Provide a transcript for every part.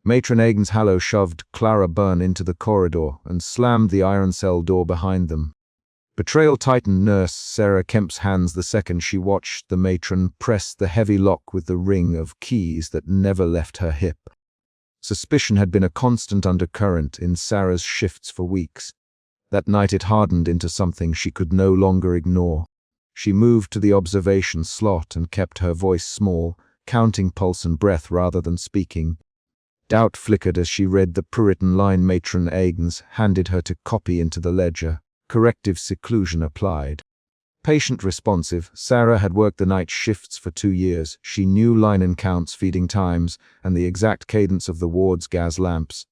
Matron Aigen's Hallow shoved Clara Byrne into the corridor and slammed the iron cell door behind them. Betrayal tightened Nurse Sarah Kemp's hands the second she watched the matron press the heavy lock with the ring of keys that never left her hip. Suspicion had been a constant undercurrent in Sarah's shifts for weeks. That night it hardened into something she could no longer ignore. She moved to the observation slot and kept her voice small, counting pulse and breath rather than speaking. Doubt flickered as she read the prewritten line Matron Aigens handed her to copy into the ledger. Corrective seclusion applied. Patient responsive, Sarah had worked the night shifts for 2 years. She knew linen counts, feeding times, and the exact cadence of the ward's gas lamps.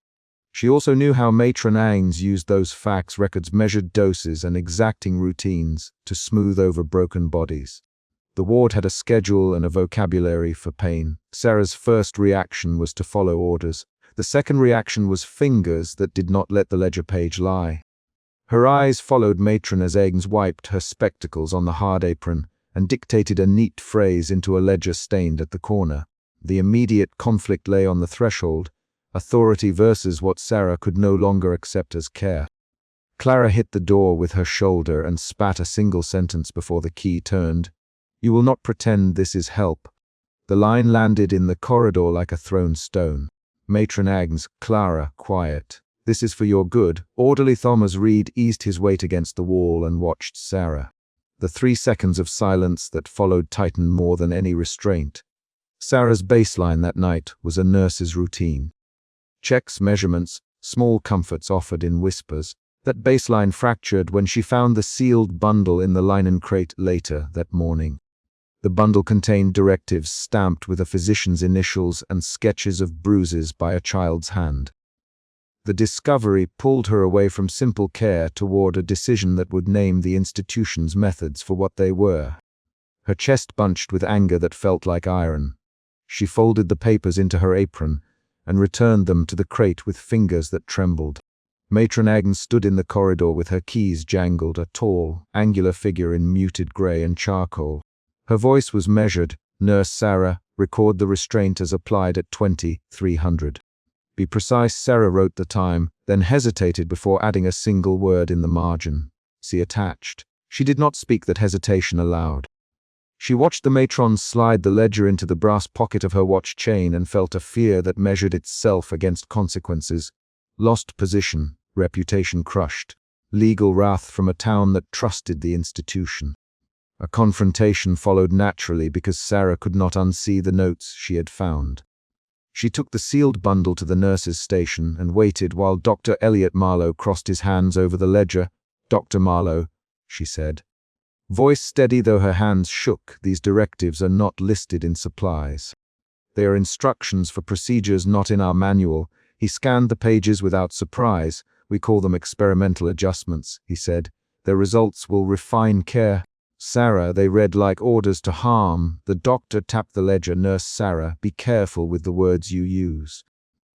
She also knew how Matron Aigens used those fax records, measured doses, and exacting routines to smooth over broken bodies. The ward had a schedule and a vocabulary for pain. Sarah's first reaction was to follow orders. The second reaction was fingers that did not let the ledger page lie. Her eyes followed Matron as Aigens wiped her spectacles on the hard apron and dictated a neat phrase into a ledger stained at the corner. The immediate conflict lay on the threshold, authority versus what Sarah could no longer accept as care. Clara hit the door with her shoulder and spat a single sentence before the key turned. "You will not pretend this is help." The line landed in the corridor like a thrown stone. Matron Aigens, "Clara, quiet. This is for your good." Orderly Thomas Reed eased his weight against the wall and watched Sarah. The 3 seconds of silence that followed tightened more than any restraint. Sarah's baseline that night was a nurse's routine. Checks, measurements, small comforts offered in whispers. That baseline fractured when she found the sealed bundle in the linen crate later that morning. The bundle contained directives stamped with a physician's initials and sketches of bruises by a child's hand. The discovery pulled her away from simple care toward a decision that would name the institution's methods for what they were. Her chest bunched with anger that felt like iron. She folded the papers into her apron and returned them to the crate with fingers that trembled. Matron Aigens stood in the corridor with her keys jangled, a tall, angular figure in muted grey and charcoal. Her voice was measured. "Nurse Sarah, record the restraint as applied at 20,300. Be precise." Sarah wrote the time, then hesitated before adding a single word in the margin. "See attached." She did not speak that hesitation aloud. She watched the matron slide the ledger into the brass pocket of her watch chain and felt a fear that measured itself against consequences. Lost position, reputation crushed, legal wrath from a town that trusted the institution. A confrontation followed naturally because Sarah could not unsee the notes she had found. She took the sealed bundle to the nurse's station and waited while Dr. Elliot Marlowe crossed his hands over the ledger. "Dr. Marlowe," she said. Voice steady though her hands shook, "These directives are not listed in supplies. They are instructions for procedures not in our manual." He scanned the pages without surprise. "We call them experimental adjustments," he said. "Their results will refine care." "Sarah, they read like orders to harm." The doctor tapped the ledger. "Nurse Sarah, be careful with the words you use.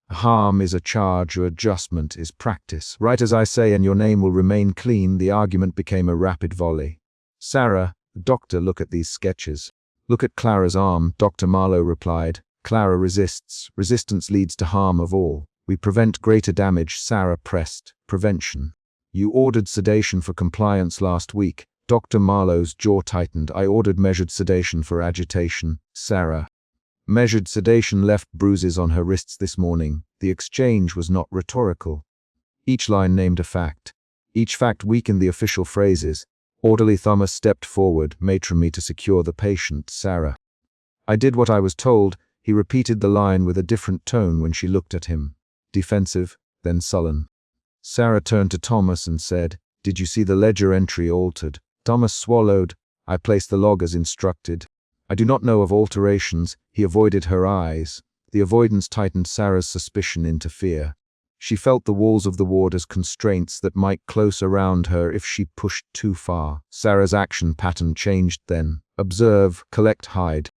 Harm is a charge, or adjustment is practice. Write as I say and your name will remain clean." The argument became a rapid volley. "Sarah, doctor, look at these sketches." "Look at Clara's arm," Dr. Marlowe replied. "Clara resists. Resistance leads to harm of all. We prevent greater damage." Sarah pressed. "Prevention. You ordered sedation for compliance last week." Dr. Marlowe's jaw tightened. "I ordered measured sedation for agitation." Sarah. "Measured sedation left bruises on her wrists this morning." The exchange was not rhetorical. Each line named a fact. Each fact weakened the official phrases. Orderly Thomas stepped forward, matron me to secure the patient. "Sarah." "I did what I was told." He repeated the line with a different tone when she looked at him. Defensive, then sullen. Sarah turned to Thomas and said, "Did you see the ledger entry altered?" Thomas swallowed. "I placed the log as instructed. I do not know of alterations." He avoided her eyes. The avoidance tightened Sarah's suspicion into fear. She felt the walls of the ward as constraints that might close around her if she pushed too far. Sarah's action pattern changed then. Observe, collect, hide.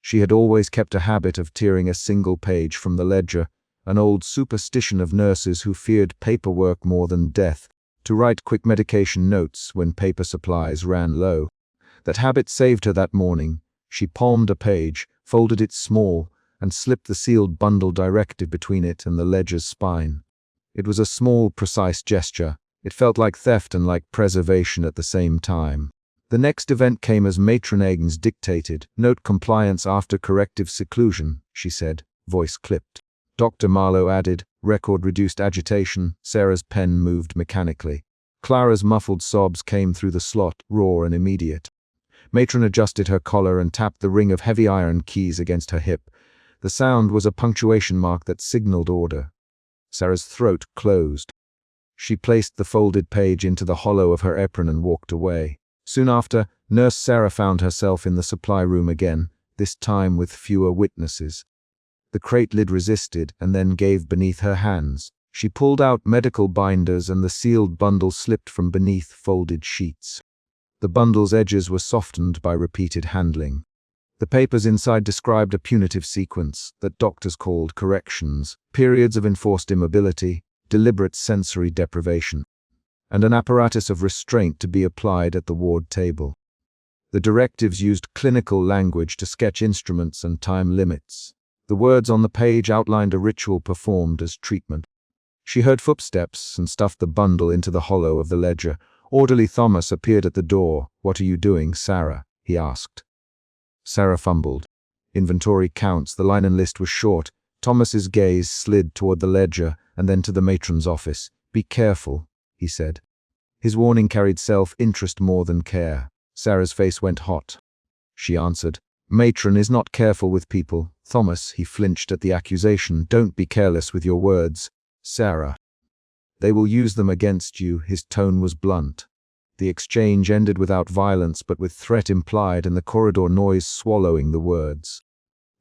She had always kept a habit of tearing a single page from the ledger, an old superstition of nurses who feared paperwork more than death, to write quick medication notes when paper supplies ran low. That habit saved her that morning. She palmed a page, folded it small, and slipped the sealed bundle directly between it and the ledger's spine. It was a small, precise gesture. It felt like theft and like preservation at the same time. The next event came as Matron Agnes dictated. "Note compliance after corrective seclusion," she said, voice clipped. Dr. Marlowe added, "Record reduced agitation." Sarah's pen moved mechanically. Clara's muffled sobs came through the slot, raw and immediate. Matron adjusted her collar and tapped the ring of heavy iron keys against her hip. The sound was a punctuation mark that signaled order. Sarah's throat closed. She placed the folded page into the hollow of her apron and walked away. Soon after, Nurse Sarah found herself in the supply room again, this time with fewer witnesses. The crate lid resisted and then gave beneath her hands. She pulled out medical binders and the sealed bundle slipped from beneath folded sheets. The bundle's edges were softened by repeated handling. The papers inside described a punitive sequence that doctors called corrections, periods of enforced immobility, deliberate sensory deprivation, and an apparatus of restraint to be applied at the ward table. The directives used clinical language to sketch instruments and time limits. The words on the page outlined a ritual performed as treatment. She heard footsteps and stuffed the bundle into the hollow of the ledger. Orderly Thomas appeared at the door. "What are you doing, Sarah?" he asked. Sarah fumbled. "Inventory counts." The linen list was short. Thomas's gaze slid toward the ledger and then to the matron's office. "Be careful," he said. His warning carried self-interest more than care. Sarah's face went hot. She answered, "Matron is not careful with people." "Thomas," he flinched at the accusation, "don't be careless with your words." "Sarah, they will use them against you." His tone was blunt. The exchange ended without violence but with threat implied and the corridor noise swallowing the words.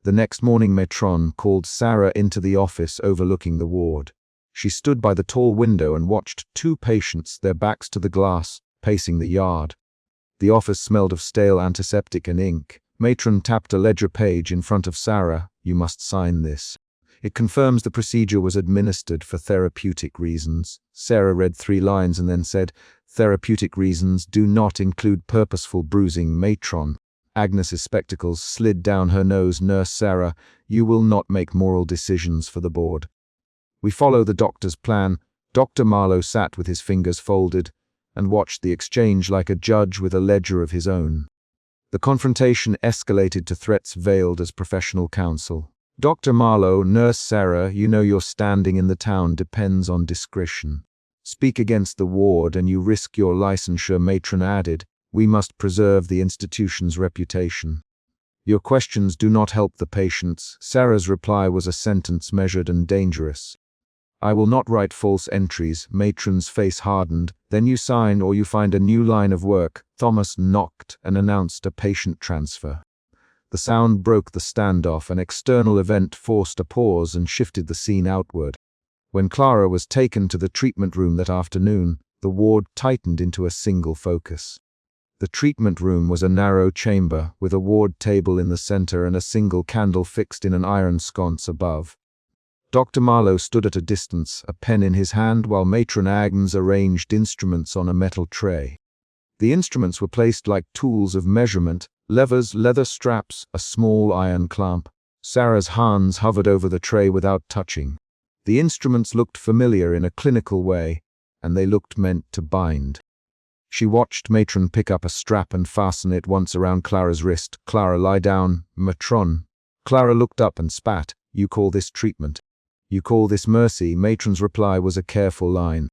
The next morning matron called Sarah into the office overlooking the ward. She stood by the tall window and watched two patients, their backs to the glass, pacing the yard. The office smelled of stale antiseptic and ink. Matron tapped a ledger page in front of Sarah. "You must sign this. It confirms the procedure was administered for therapeutic reasons." Sarah read 3 lines and then said, "Therapeutic reasons do not include purposeful bruising." Matron Agnes's spectacles slid down her nose. "Nurse Sarah, you will not make moral decisions for the board. We follow the doctor's plan." Dr. Marlowe sat with his fingers folded and watched the exchange like a judge with a ledger of his own. The confrontation escalated to threats veiled as professional counsel. "Dr. Marlowe, Nurse Sarah, you know your standing in the town depends on discretion. Speak against the ward and you risk your licensure." Matron added, "We must preserve the institution's reputation. Your questions do not help the patients." Sarah's reply was a sentence measured and dangerous. "I will not write false entries." Matron's face hardened. "Then you sign or you find a new line of work." Thomas knocked and announced a patient transfer. The sound broke the standoff. An external event forced a pause and shifted the scene outward. When Clara was taken to the treatment room that afternoon, the ward tightened into a single focus. The treatment room was a narrow chamber with a ward table in the center and a single candle fixed in an iron sconce above. Dr. Marlowe stood at a distance, a pen in his hand, while Matron Agnes arranged instruments on a metal tray. The instruments were placed like tools of measurement: levers, leather straps, a small iron clamp. Sarah's hands hovered over the tray without touching. The instruments looked familiar in a clinical way, and they looked meant to bind. She watched Matron pick up a strap and fasten it once around Clara's wrist. "Clara, lie down." "Matron." Clara looked up and spat. "You call this treatment? You call this mercy?" Matron's reply was a careful line.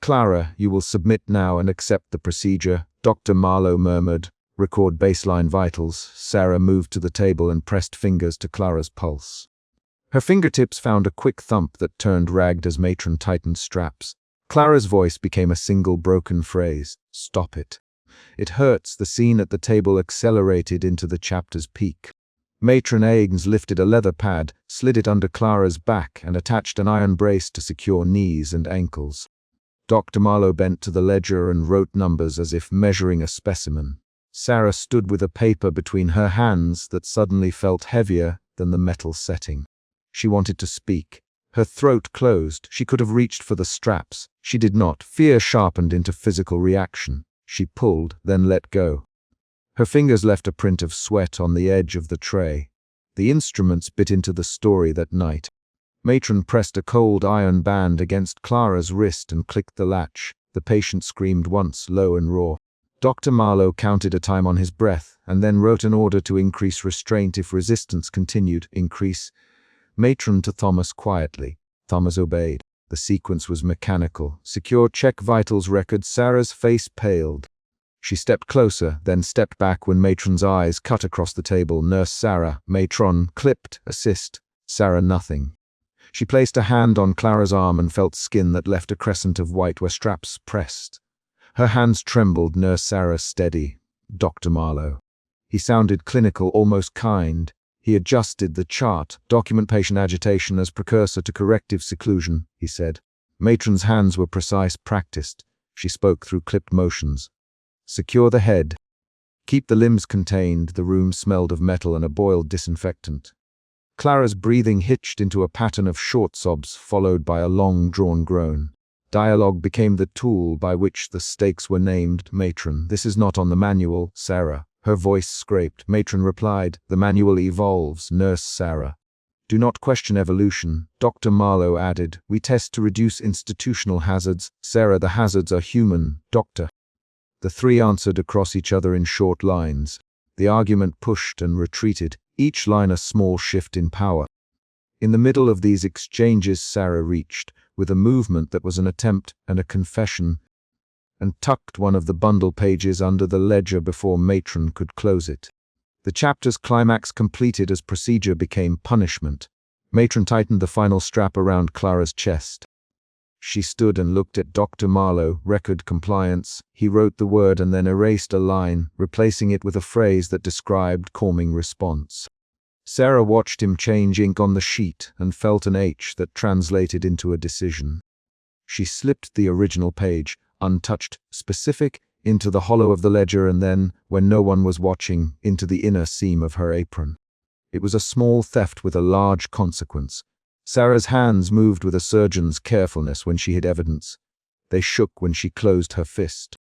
"Clara, you will submit now and accept the procedure." Dr. Marlowe murmured, "Record baseline vitals." Sarah moved to the table and pressed fingers to Clara's pulse. Her fingertips found a quick thump that turned ragged as Matron tightened straps. Clara's voice became a single broken phrase. "Stop it. It hurts." The scene at the table accelerated into the chapter's peak. Matron Agnes lifted a leather pad, slid it under Clara's back, and attached an iron brace to secure knees and ankles. Dr. Marlowe bent to the ledger and wrote numbers as if measuring a specimen. Sarah stood with a paper between her hands that suddenly felt heavier than the metal setting. She wanted to speak. Her throat closed. She could have reached for the straps. She did not. Fear sharpened into physical reaction. She pulled, then let go. Her fingers left a print of sweat on the edge of the tray. The instruments bit into the story that night. Matron pressed a cold iron band against Clara's wrist and clicked the latch. The patient screamed once, low and raw. Dr. Marlowe counted a time on his breath, and then wrote an order to increase restraint if resistance continued. Increase. Matron to Thomas quietly. Thomas obeyed. The sequence was mechanical. Secure, check vitals record. Sarah's face paled. She stepped closer, then stepped back when Matron's eyes cut across the table. Nurse Sarah. Matron. Clipped. Assist. Sarah nothing. She placed a hand on Clara's arm and felt skin that left a crescent of white where straps pressed. Her hands trembled. Nurse Sarah steady. Dr. Marlowe. He sounded clinical, almost kind. He adjusted the chart. Document patient agitation as precursor to corrective seclusion, he said. Matron's hands were precise, practiced. She spoke through clipped motions. Secure the head. Keep the limbs contained. The room smelled of metal and a boiled disinfectant. Clara's breathing hitched into a pattern of short sobs, followed by a long-drawn groan. Dialogue became the tool by which the stakes were named. Matron. This is not on the manual, Sarah. Her voice scraped. Matron replied, the manual evolves. Nurse Sarah. Do not question evolution. Dr. Marlowe added, we test to reduce institutional hazards. Sarah, the hazards are human. Doctor. The three answered across each other in short lines. The argument pushed and retreated, each line a small shift in power. In the middle of these exchanges, Sarah reached, with a movement that was an attempt and a confession, and tucked one of the bundle pages under the ledger before Matron could close it. The chapter's climax completed as procedure became punishment. Matron tightened the final strap around Clara's chest. She stood and looked at Dr. Marlowe. Record compliance. He wrote the word and then erased a line, replacing it with a phrase that described calming response. Sarah watched him change ink on the sheet and felt an H that translated into a decision. She slipped the original page, untouched, specific, into the hollow of the ledger and then, when no one was watching, into the inner seam of her apron. It was a small theft with a large consequence. Sarah's hands moved with a surgeon's carefulness when she hid evidence. They shook when she closed her fist.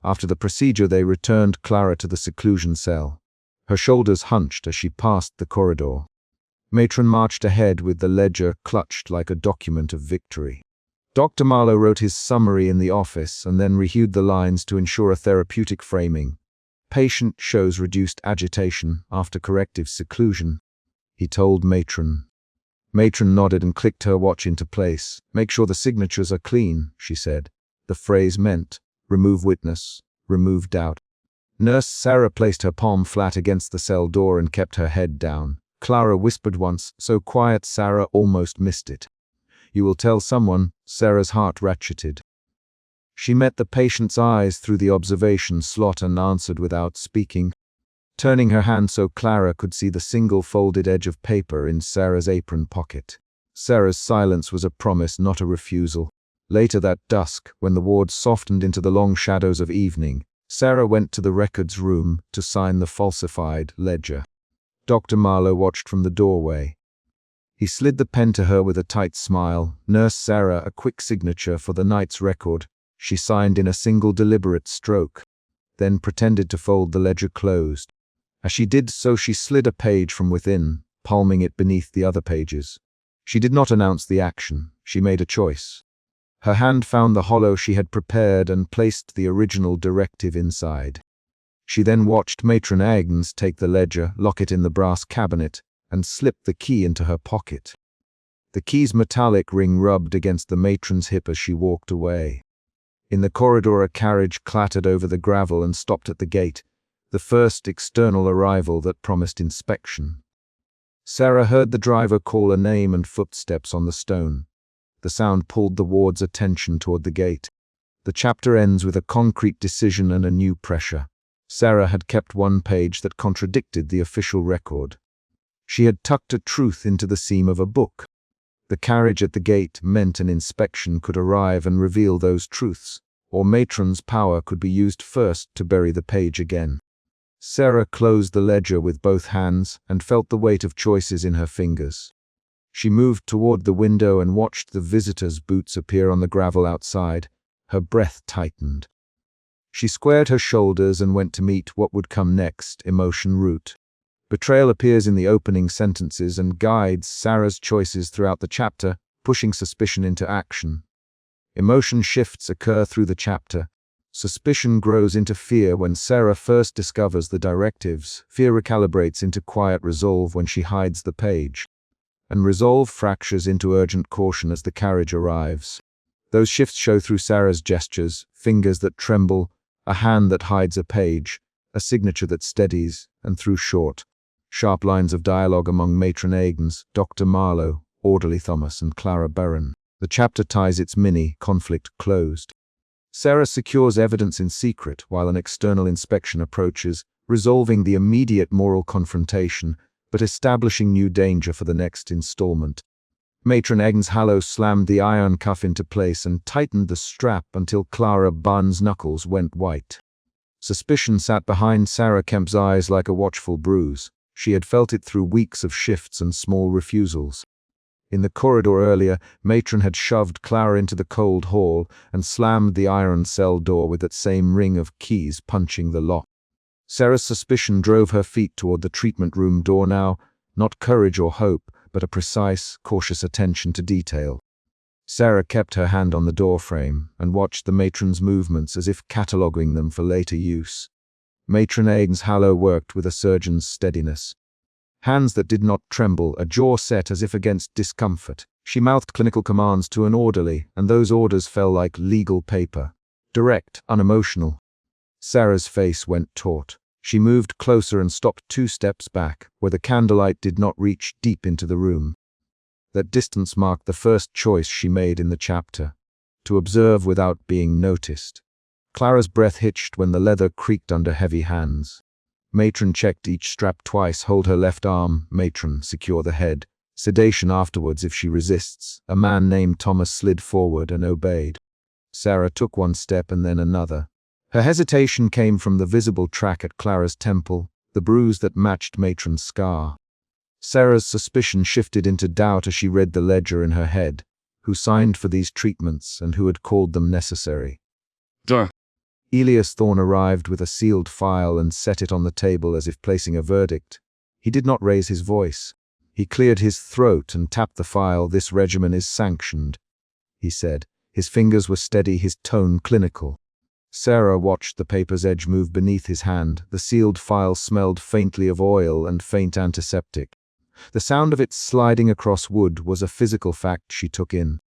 After the procedure, they returned Clara to the seclusion cell. Her shoulders hunched as she passed the corridor. Matron marched ahead with the ledger clutched like a document of victory. Dr. Marlowe wrote his summary in the office and then rehued the lines to ensure a therapeutic framing. Patient shows reduced agitation after corrective seclusion, he told Matron. Matron nodded and clicked her watch into place. Make sure the signatures are clean, she said. The phrase meant, remove witness, remove doubt. Nurse Sarah placed her palm flat against the cell door and kept her head down. Clara whispered once, so quiet Sarah almost missed it. You will tell someone. Sarah's heart ratcheted. She met the patient's eyes through the observation slot and answered without speaking, turning her hand so Clara could see the single folded edge of paper in Sarah's apron pocket. Sarah's silence was a promise, not a refusal. Later that dusk, when the ward softened into the long shadows of evening, Sarah went to the records room to sign the falsified ledger. Dr. Marlowe watched from the doorway. He slid the pen to her with a tight smile. Nurse Sarah, a quick signature for the night's record. She signed in a single deliberate stroke, then pretended to fold the ledger closed. As she did so, she slid a page from within, palming it beneath the other pages. She did not announce the action. She made a choice. Her hand found the hollow she had prepared and placed the original directive inside. She then watched Matron Agnes take the ledger, lock it in the brass cabinet, and slip the key into her pocket. The key's metallic ring rubbed against the matron's hip as she walked away. In the corridor, a carriage clattered over the gravel and stopped at the gate, the first external arrival that promised inspection. Sarah heard the driver call a name and footsteps on the stone. The sound pulled the ward's attention toward the gate. The chapter ends with a concrete decision and a new pressure. Sarah had kept one page that contradicted the official record. She had tucked a truth into the seam of a book. The carriage at the gate meant an inspection could arrive and reveal those truths, or Matron's power could be used first to bury the page again. Sarah closed the ledger with both hands and felt the weight of choices in her fingers. She moved toward the window and watched the visitor's boots appear on the gravel outside. Her breath tightened. She squared her shoulders and went to meet what would come next, emotion route. Betrayal appears in the opening sentences and guides Sarah's choices throughout the chapter, pushing suspicion into action. Emotion shifts occur through the chapter. Suspicion grows into fear when Sarah first discovers the directives. Fear recalibrates into quiet resolve when she hides the page. And resolve fractures into urgent caution as the carriage arrives. Those shifts show through Sarah's gestures, fingers that tremble, a hand that hides a page, a signature that steadies, and through short, sharp lines of dialogue among matron Agnes, Dr. Marlowe, Orderly Thomas, and Clara Byrne. The chapter ties its mini-conflict closed. Sarah secures evidence in secret while an external inspection approaches, resolving the immediate moral confrontation, but establishing new danger for the next installment. Matron Agnes Hallow slammed the iron cuff into place and tightened the strap until Clara Byrne's knuckles went white. Suspicion sat behind Sarah Kemp's eyes like a watchful bruise. She had felt it through weeks of shifts and small refusals. In the corridor earlier, Matron had shoved Clara into the cold hall and slammed the iron cell door with that same ring of keys punching the lock. Sarah's suspicion drove her feet toward the treatment room door now, not courage or hope, but a precise, cautious attention to detail. Sarah kept her hand on the doorframe and watched the matron's movements as if cataloguing them for later use. Matron Agnes Hallow worked with a surgeon's steadiness. Hands that did not tremble, a jaw set as if against discomfort. She mouthed clinical commands to an orderly, and those orders fell like legal paper. Direct, unemotional. Sarah's face went taut. She moved closer and stopped 2 steps back, where the candlelight did not reach deep into the room. That distance marked the first choice she made in the chapter, to observe without being noticed. Clara's breath hitched when the leather creaked under heavy hands. Matron checked each strap twice. Hold her left arm, matron, secure the head. Sedation afterwards if she resists. A man named Thomas slid forward and obeyed. Sarah took 1 step and then another. Her hesitation came from the visible track at Clara's temple, the bruise that matched matron's scar. Sarah's suspicion shifted into doubt as she read the ledger in her head. Who signed for these treatments and who had called them necessary? Duh. Elias Thorne arrived with a sealed file and set it on the table as if placing a verdict. He did not raise his voice. He cleared his throat and tapped the file. This regimen is sanctioned, he said. His fingers were steady, his tone clinical. Sarah watched the paper's edge move beneath his hand. The sealed file smelled faintly of oil and faint antiseptic. The sound of it sliding across wood was a physical fact she took in.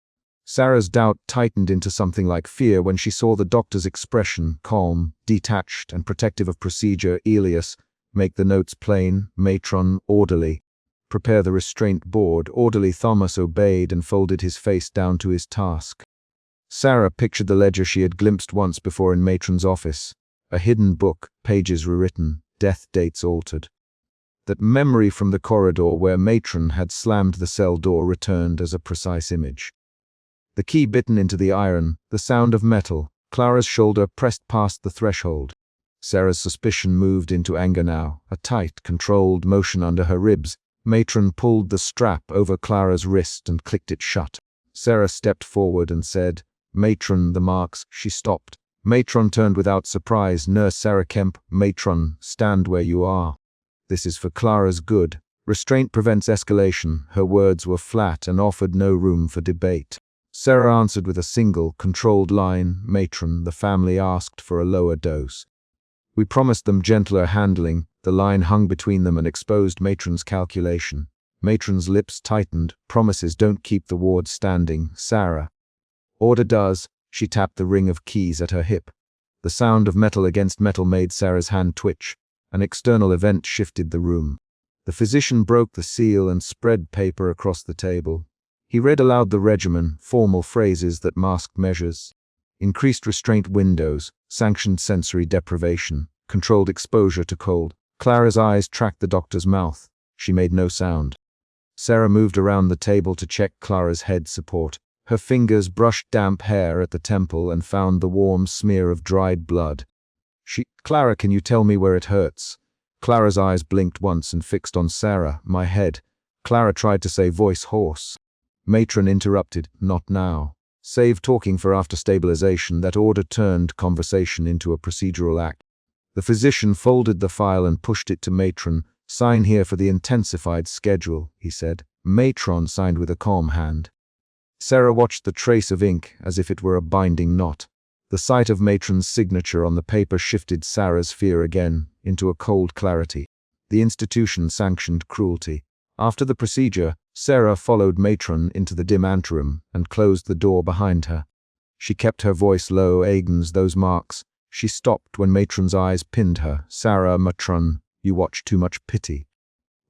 Sarah's doubt tightened into something like fear when she saw the doctor's expression, calm, detached, and protective of procedure. Elias, make the notes plain, matron, orderly. Prepare the restraint board. Orderly Thomas obeyed and folded his face down to his task. Sarah pictured the ledger she had glimpsed once before in matron's office. A hidden book, pages rewritten, death dates altered. That memory from the corridor where matron had slammed the cell door returned as a precise image. The key bitten into the iron, the sound of metal, Clara's shoulder pressed past the threshold. Sarah's suspicion moved into anger now, a tight, controlled motion under her ribs. Matron pulled the strap over Clara's wrist and clicked it shut. Sarah stepped forward and said, "Matron, the marks." She stopped. Matron turned without surprise. Nurse Sarah Kemp, "Matron, stand where you are. This is for Clara's good. Restraint prevents escalation." Her words were flat and offered no room for debate. Sarah answered with a single, controlled line, "Matron, the family asked for a lower dose. We promised them gentler handling." The line hung between them and exposed matron's calculation. Matron's lips tightened. "Promises don't keep the ward standing, Sarah." "Order does." She tapped the ring of keys at her hip. The sound of metal against metal made Sarah's hand twitch. An external event shifted the room. The physician broke the seal and spread paper across the table. He read aloud the regimen, formal phrases that masked measures. Increased restraint windows, sanctioned sensory deprivation, controlled exposure to cold. Clara's eyes tracked the doctor's mouth. She made no sound. Sarah moved around the table to check Clara's head support. Her fingers brushed damp hair at the temple and found the warm smear of dried blood. "Clara, can you tell me where it hurts?" Clara's eyes blinked once and fixed on Sarah. "My head." Clara tried to say, voice hoarse. Matron interrupted, "Not now. Save talking for after stabilization." That order turned conversation into a procedural act. The physician folded the file and pushed it to Matron. "Sign here for the intensified schedule," he said. Matron signed with a calm hand. Sarah watched the trace of ink as if it were a binding knot. The sight of Matron's signature on the paper shifted Sarah's fear again into a cold clarity. The institution sanctioned cruelty. After the procedure, Sarah followed Matron into the dim anteroom and closed the door behind her. She kept her voice low. "Agnes, those marks." She stopped when Matron's eyes pinned her. "Sarah, matron, you watch too much pity.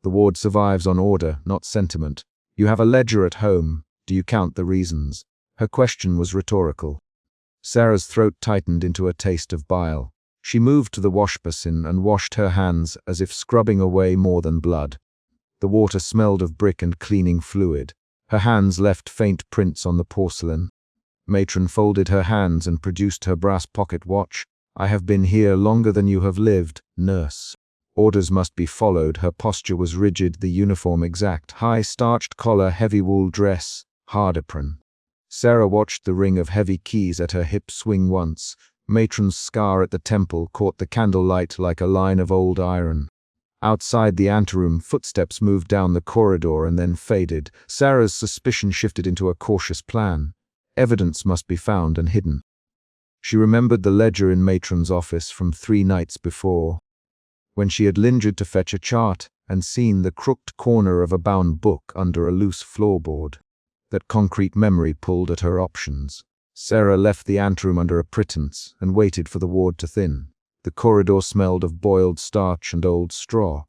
The ward survives on order, not sentiment. You have a ledger at home. Do you count the reasons?" Her question was rhetorical. Sarah's throat tightened into a taste of bile. She moved to the wash basin and washed her hands as if scrubbing away more than blood. The water smelled of brick and cleaning fluid. Her hands left faint prints on the porcelain. Matron folded her hands and produced her brass pocket watch. "I have been here longer than you have lived, nurse. Orders must be followed." Her posture was rigid, the uniform exact. High starched collar, heavy wool dress, hard apron. Sarah watched the ring of heavy keys at her hip swing once. Matron's scar at the temple caught the candlelight like a line of old iron. Outside the anteroom, footsteps moved down the corridor and then faded. Sarah's suspicion shifted into a cautious plan. Evidence must be found and hidden. She remembered the ledger in Matron's office from 3 nights before, when she had lingered to fetch a chart and seen the crooked corner of a bound book under a loose floorboard. That concrete memory pulled at her options. Sarah left the anteroom under a pretense and waited for the ward to thin. The corridor smelled of boiled starch and old straw.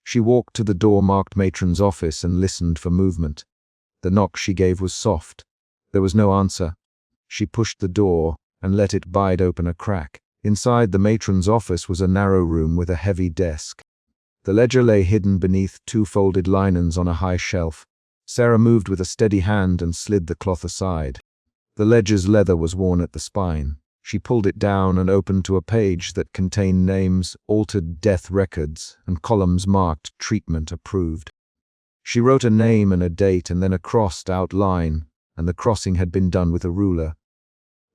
She walked to the door marked Matron's office and listened for movement. The knock she gave was soft. There was no answer. She pushed the door and let it bide open a crack. Inside the matron's office was a narrow room with a heavy desk. The ledger lay hidden beneath 2 folded linens on a high shelf. Sarah moved with a steady hand and slid the cloth aside. The ledger's leather was worn at the spine. She pulled it down and opened to a page that contained names, altered death records, and columns marked "treatment approved." She wrote a name and a date and then a crossed-out line, and the crossing had been done with a ruler.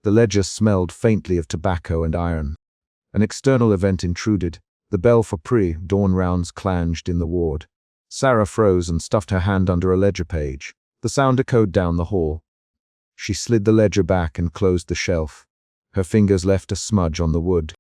The ledger smelled faintly of tobacco and iron. An external event intruded. The bell for pre-dawn rounds clanged in the ward. Sarah froze and stuffed her hand under a ledger page. The sound echoed down the hall. She slid the ledger back and closed the shelf. Her fingers left a smudge on the wood.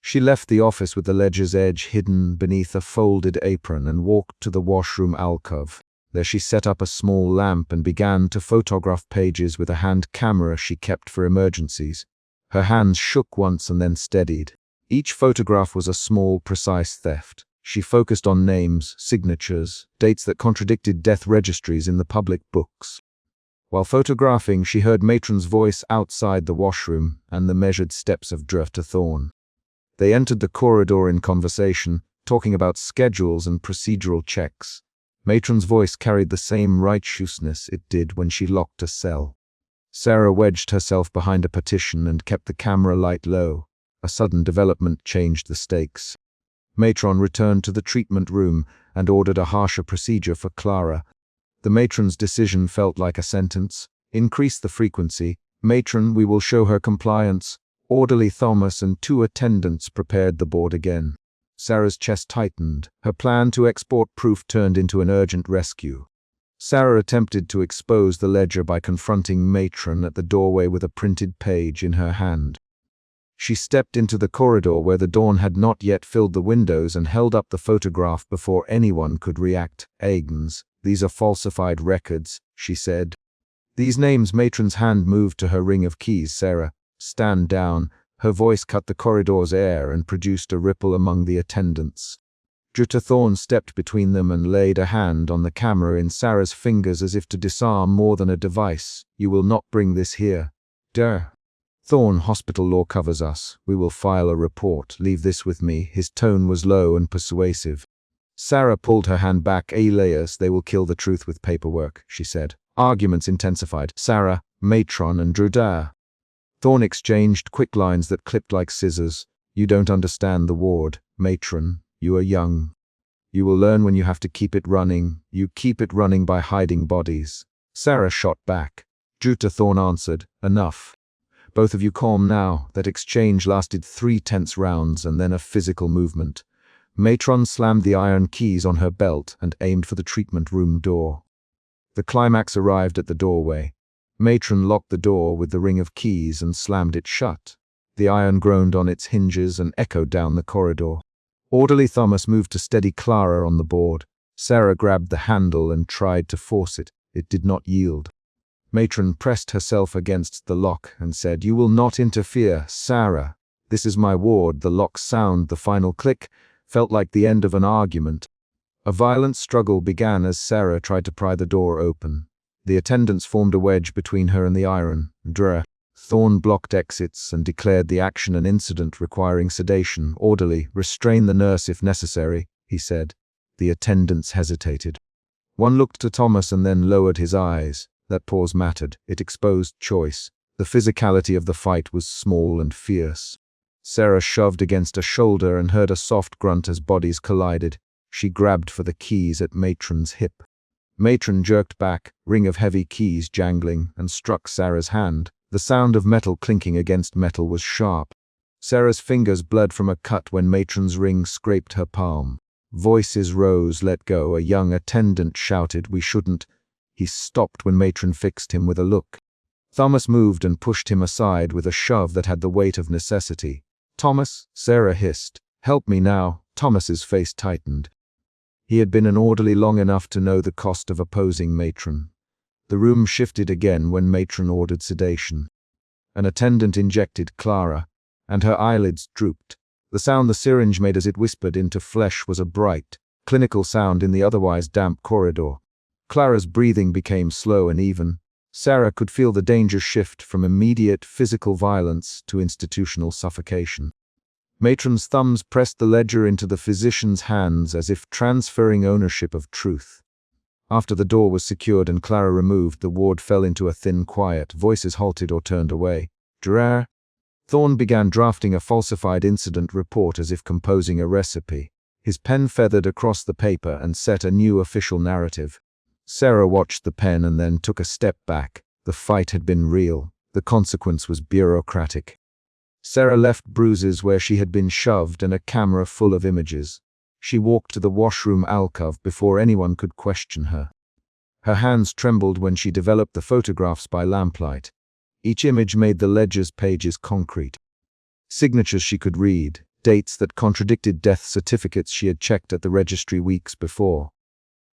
She left the office with the ledger's edge hidden beneath a folded apron and walked to the washroom alcove. There she set up a small lamp and began to photograph pages with a hand camera she kept for emergencies. Her hands shook once and then steadied. Each photograph was a small, precise theft. She focused on names, signatures, dates that contradicted death registries in the public books. While photographing, she heard Matron's voice outside the washroom and the measured steps of Dr. Thorne. They entered the corridor in conversation, talking about schedules and procedural checks. Matron's voice carried the same righteousness it did when she locked a cell. Sarah wedged herself behind a partition and kept the camera light low. A sudden development changed the stakes. Matron returned to the treatment room and ordered a harsher procedure for Clara. The matron's decision felt like a sentence. "Increase the frequency. Matron, we will show her compliance." Orderly Thomas and 2 attendants prepared the board again. Sarah's chest tightened. Her plan to export proof turned into an urgent rescue. Sarah attempted to expose the ledger by confronting Matron at the doorway with a printed page in her hand. She stepped into the corridor where the dawn had not yet filled the windows and held up the photograph before anyone could react. "Agnes, these are falsified records," she said. "These names." Matron's hand moved to her ring of keys. "Sarah, stand down." Her voice cut the corridor's air and produced a ripple among the attendants. Dr. Thorne stepped between them and laid a hand on the camera in Sarah's fingers as if to disarm more than a device. "You will not bring this here." "Der. Thorne, hospital law covers us. We will file a report. Leave this with me." His tone was low and persuasive. Sarah pulled her hand back. "Alias, they will kill the truth with paperwork," she said. Arguments intensified. Sarah, Matron, and Druda. Thorne exchanged quick lines that clipped like scissors. "You don't understand the ward, Matron. You are young. You will learn when you have to keep it running. You keep it running by hiding bodies." Sarah shot back. Dr. Thorne answered, "Enough. Both of you calm now." That exchange lasted 3 tense rounds and then a physical movement. Matron slammed the iron keys on her belt and aimed for the treatment room door. The climax arrived at the doorway. Matron locked the door with the ring of keys and slammed it shut. The iron groaned on its hinges and echoed down the corridor. Orderly Thomas moved to steady Clara on the board. Sarah grabbed the handle and tried to force it. It did not yield. Matron pressed herself against the lock and said, "You will not interfere, Sarah. This is my ward." The lock's sound, the final click, felt like the end of an argument. A violent struggle began as Sarah tried to pry the door open. The attendants formed a wedge between her and the iron. Thorne blocked exits and declared the action an incident requiring sedation. "Orderly, restrain the nurse if necessary," he said. The attendants hesitated. One looked to Thomas and then lowered his eyes. That pause mattered. It exposed choice. The physicality of the fight was small and fierce. Sarah shoved against a shoulder and heard a soft grunt as bodies collided. She grabbed for the keys at Matron's hip. Matron jerked back, ring of heavy keys jangling, and struck Sarah's hand. The sound of metal clinking against metal was sharp. Sarah's fingers bled from a cut when Matron's ring scraped her palm. Voices rose. "Let go." A young attendant shouted, "We shouldn't." He stopped when Matron fixed him with a look. Thomas moved and pushed him aside with a shove that had the weight of necessity. "Thomas," Sarah hissed. "Help me now." Thomas's face tightened. He had been an orderly long enough to know the cost of opposing Matron. The room shifted again when Matron ordered sedation. An attendant injected Clara, and her eyelids drooped. The sound the syringe made as it whispered into flesh was a bright, clinical sound in the otherwise damp corridor. Clara's breathing became slow and even. Sarah could feel the danger shift from immediate physical violence to institutional suffocation. Matron's thumbs pressed the ledger into the physician's hands as if transferring ownership of truth. After the door was secured and Clara removed, the ward fell into a thin quiet. Voices halted or turned away. Thorne began drafting a falsified incident report as if composing a recipe. His pen feathered across the paper and set a new official narrative. Sarah watched the pen and then took a step back. The fight had been real. The consequence was bureaucratic. Sarah left bruises where she had been shoved and a camera full of images. She walked to the washroom alcove before anyone could question her. Her hands trembled when she developed the photographs by lamplight. Each image made the ledger's pages concrete. Signatures she could read, dates that contradicted death certificates she had checked at the registry weeks before.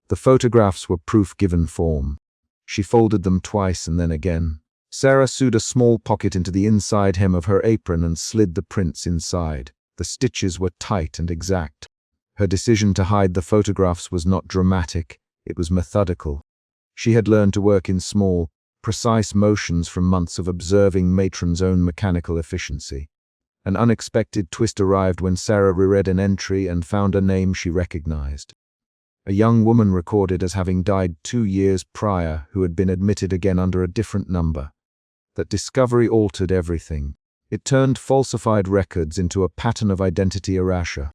The photographs were proof given form. She folded them twice and then again. Sarah sewed a small pocket into the inside hem of her apron and slid the prints inside. The stitches were tight and exact. Her decision to hide the photographs was not dramatic, it was methodical. She had learned to work in small, precise motions from months of observing Matron's own mechanical efficiency. An unexpected twist arrived when Sarah reread an entry and found a name she recognized. A young woman recorded as having died 2 years prior who had been admitted again under a different number. That discovery altered everything. It turned falsified records into a pattern of identity erasure.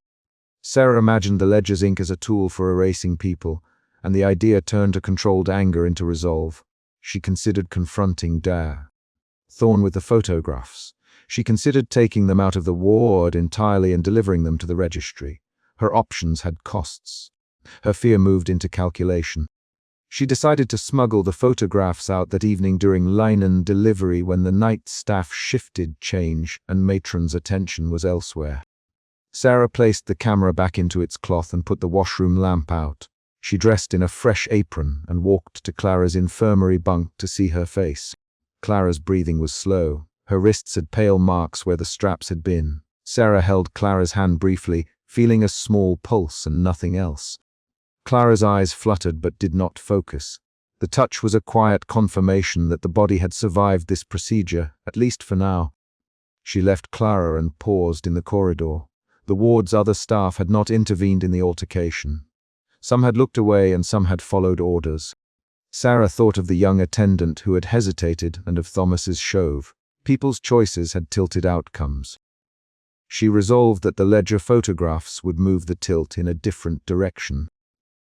Sarah imagined the ledger's ink as a tool for erasing people, and the idea turned a controlled anger into resolve. She considered confronting Thorne with the photographs. She considered taking them out of the ward entirely and delivering them to the registry. Her options had costs. Her fear moved into calculation. She decided to smuggle the photographs out that evening during linen delivery when the night staff shifted change and Matron's attention was elsewhere. Sarah placed the camera back into its cloth and put the washroom lamp out. She dressed in a fresh apron and walked to Clara's infirmary bunk to see her face. Clara's breathing was slow. Her wrists had pale marks where the straps had been. Sarah held Clara's hand briefly, feeling a small pulse and nothing else. Clara's eyes fluttered but did not focus. The touch was a quiet confirmation that the body had survived this procedure, at least for now. She left Clara and paused in the corridor. The ward's other staff had not intervened in the altercation. Some had looked away and some had followed orders. Sarah thought of the young attendant who had hesitated and of Thomas's shove. People's choices had tilted outcomes. She resolved that the ledger photographs would move the tilt in a different direction.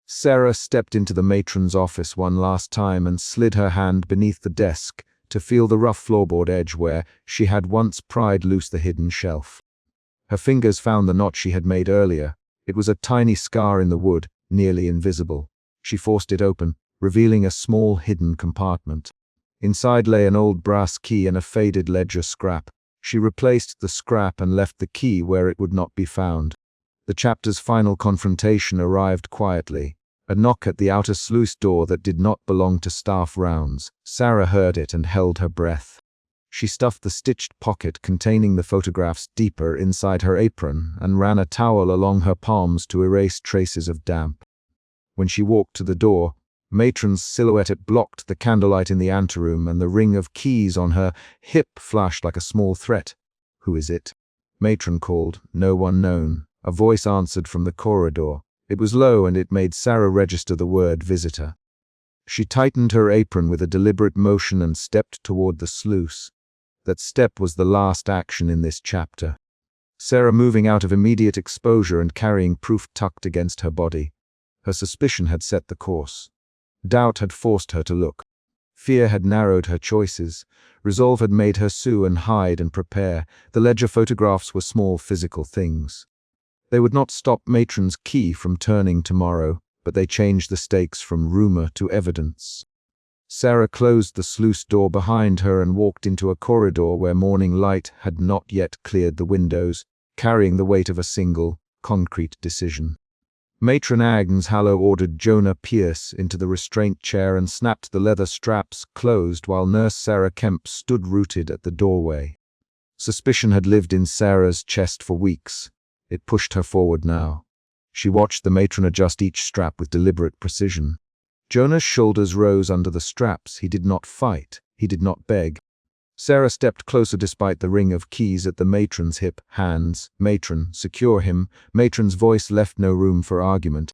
Sarah stepped into the matron's office one last time and slid her hand beneath the desk to feel the rough floorboard edge where she had once pried loose the hidden shelf. Her fingers found the knot she had made earlier. It was a tiny scar in the wood, nearly invisible. She forced it open, revealing a small hidden compartment. Inside lay an old brass key and a faded ledger scrap. She replaced the scrap and left the key where it would not be found. The chapter's final confrontation arrived quietly. A knock at the outer sluice door that did not belong to staff rounds. Sarah heard it and held her breath. She stuffed the stitched pocket containing the photographs deeper inside her apron and ran a towel along her palms to erase traces of damp. When she walked to the door, Matron's silhouette blocked the candlelight in the anteroom, and the ring of keys on her hip flashed like a small threat. "Who is it?" Matron called. "No one known." A voice answered from the corridor. It was low, and it made Sarah register the word visitor. She tightened her apron with a deliberate motion and stepped toward the sluice. That step was the last action in this chapter. Sarah moving out of immediate exposure and carrying proof tucked against her body. Her suspicion had set the course. Doubt had forced her to look. Fear had narrowed her choices. Resolve had made her sue and hide and prepare. The ledger photographs were small physical things. They would not stop Matron's key from turning tomorrow, but they changed the stakes from rumor to evidence. Sarah closed the sluice door behind her and walked into a corridor where morning light had not yet cleared the windows, carrying the weight of a single, concrete decision. Matron Agnes Hallow ordered Jonah Pierce into the restraint chair and snapped the leather straps closed while Nurse Sarah Kemp stood rooted at the doorway. Suspicion had lived in Sarah's chest for weeks. It pushed her forward now. She watched the matron adjust each strap with deliberate precision. Jonah's shoulders rose under the straps. He did not fight. He did not beg. Sarah stepped closer despite the ring of keys at the matron's hip. "Hands, matron, secure him." Matron's voice left no room for argument.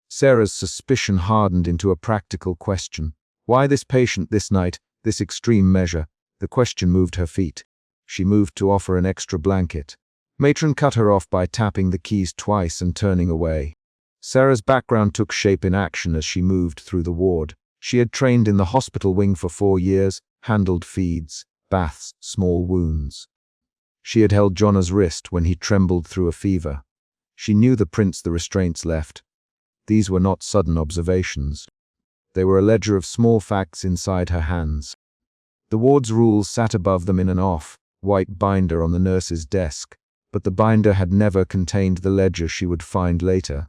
Sarah's suspicion hardened into a practical question. Why this patient this night, this extreme measure? The question moved her feet. She moved to offer an extra blanket. Matron cut her off by tapping the keys twice and turning away. Sarah's background took shape in action as she moved through the ward. She had trained in the hospital wing for 4 years, handled feeds, baths, small wounds. She had held Jonah's wrist when he trembled through a fever. She knew the prints the restraints left. These were not sudden observations. They were a ledger of small facts inside her hands. The ward's rules sat above them in an off-white binder on the nurse's desk, but the binder had never contained the ledger she would find later.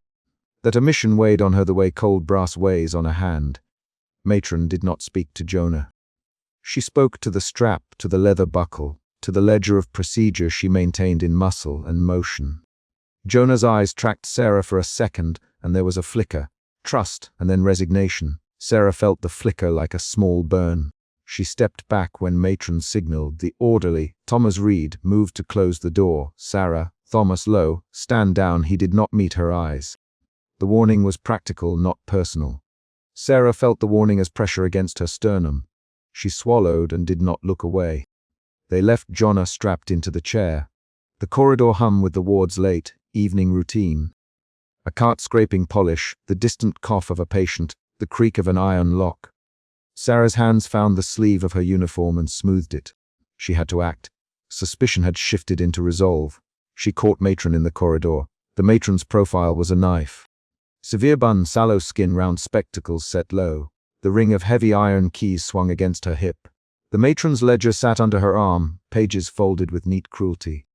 That omission weighed on her the way cold brass weighs on a hand. Matron did not speak to Jonah. She spoke to the strap, to the leather buckle, to the ledger of procedure she maintained in muscle and motion. Jonah's eyes tracked Sarah for a second, and there was a flicker, trust, and then resignation. Sarah felt the flicker like a small burn. She stepped back when Matron signaled. The orderly, Thomas Reed, moved to close the door. "Sarah, Thomas Lowe, stand down." He did not meet her eyes. The warning was practical, not personal. Sarah felt the warning as pressure against her sternum. She swallowed and did not look away. They left Jonah strapped into the chair. The corridor hummed with the ward's late, evening routine. A cart scraping polish, the distant cough of a patient, the creak of an iron lock. Sarah's hands found the sleeve of her uniform and smoothed it. She had to act. Suspicion had shifted into resolve. She caught Matron in the corridor. The matron's profile was a knife. Severe bun, sallow skin, round spectacles set low. The ring of heavy iron keys swung against her hip. The matron's ledger sat under her arm, pages folded with neat cruelty.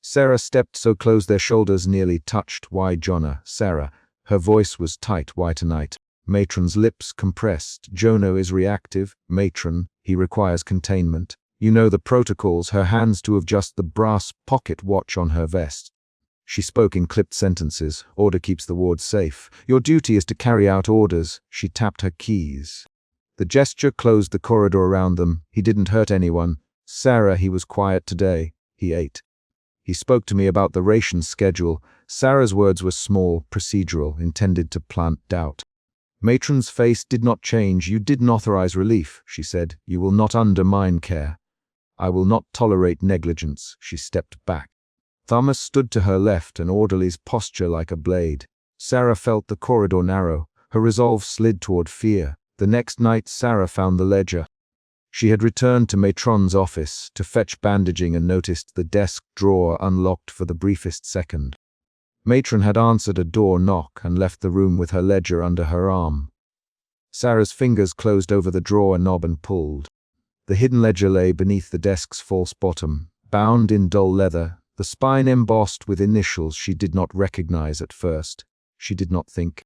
Sarah stepped so close their shoulders nearly touched. "Why, Jonah?" "Sarah." Her voice was tight. "Why tonight?" Matron's lips compressed. "Jonah is reactive. Matron, he requires containment. You know the protocols." Her hands to adjust the brass pocket watch on her vest. She spoke in clipped sentences. "Order keeps the ward safe. Your duty is to carry out orders." She tapped her keys. The gesture closed the corridor around them. "He didn't hurt anyone." "Sarah, he was quiet today. He ate. He spoke to me about the ration schedule." Sarah's words were small, procedural, intended to plant doubt. Matron's face did not change. "You didn't authorize relief," she said. "You will not undermine care. I will not tolerate negligence." She stepped back. Thomas stood to her left, an orderly's posture like a blade. Sarah felt the corridor narrow. Her resolve slid toward fear. The next night Sarah found the ledger. She had returned to Matron's office to fetch bandaging and noticed the desk drawer unlocked for the briefest second. Matron had answered a door knock and left the room with her ledger under her arm. Sarah's fingers closed over the drawer knob and pulled. The hidden ledger lay beneath the desk's false bottom, bound in dull leather, the spine embossed with initials she did not recognize at first. She did not think.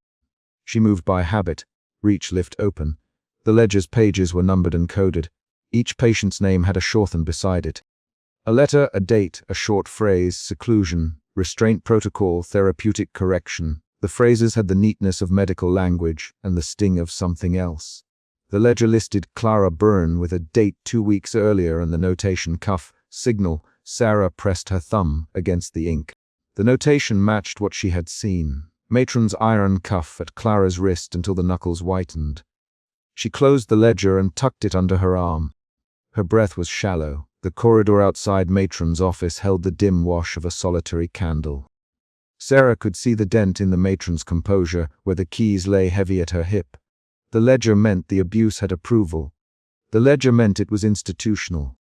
She moved by habit, reach lift open. The ledger's pages were numbered and coded. Each patient's name had a shorthand beside it. A letter, a date, a short phrase, seclusion, restraint protocol, therapeutic correction. The phrases had the neatness of medical language and the sting of something else. The ledger listed Clara Byrne with a date 2 weeks earlier and the notation cuff, signal. Sarah pressed her thumb against the ink. The notation matched what she had seen. Matron's iron cuff at Clara's wrist until the knuckles whitened. She closed the ledger and tucked it under her arm. Her breath was shallow. The corridor outside Matron's office held the dim wash of a solitary candle. Sarah could see the dent in the matron's composure where the keys lay heavy at her hip. The ledger meant the abuse had approval. The ledger meant it was institutional.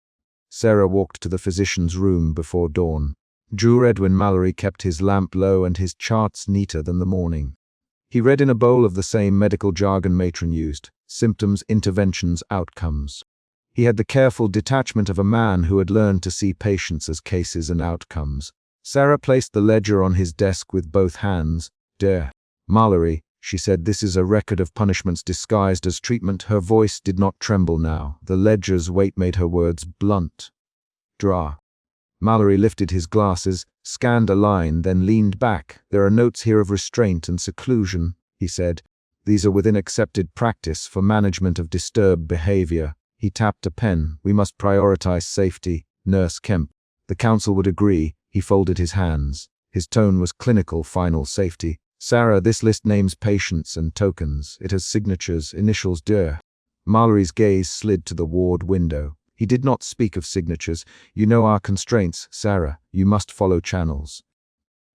Sarah walked to the physician's room before dawn. Drew Edwin Mallory kept his lamp low and his charts neater than the morning. He read in a bowl of the same medical jargon Matron used: symptoms, interventions, outcomes. He had the careful detachment of a man who had learned to see patients as cases and outcomes. Sarah placed the ledger on his desk with both hands. "Dear Mallory," she said, "this is a record of punishments disguised as treatment." Her voice did not tremble now. The ledger's weight made her words blunt. "Draw." Mallory lifted his glasses, scanned a line, then leaned back. "There are notes here of restraint and seclusion," he said. "These are within accepted practice for management of disturbed behavior." He tapped a pen. "We must prioritize safety. Nurse Kemp." The counsel would agree. He folded his hands. His tone was clinical, final safety. "Sarah, this list names patients and tokens. It has signatures, initials, dear." Mallory's gaze slid to the ward window. He did not speak of signatures. "You know our constraints, Sarah. You must follow channels.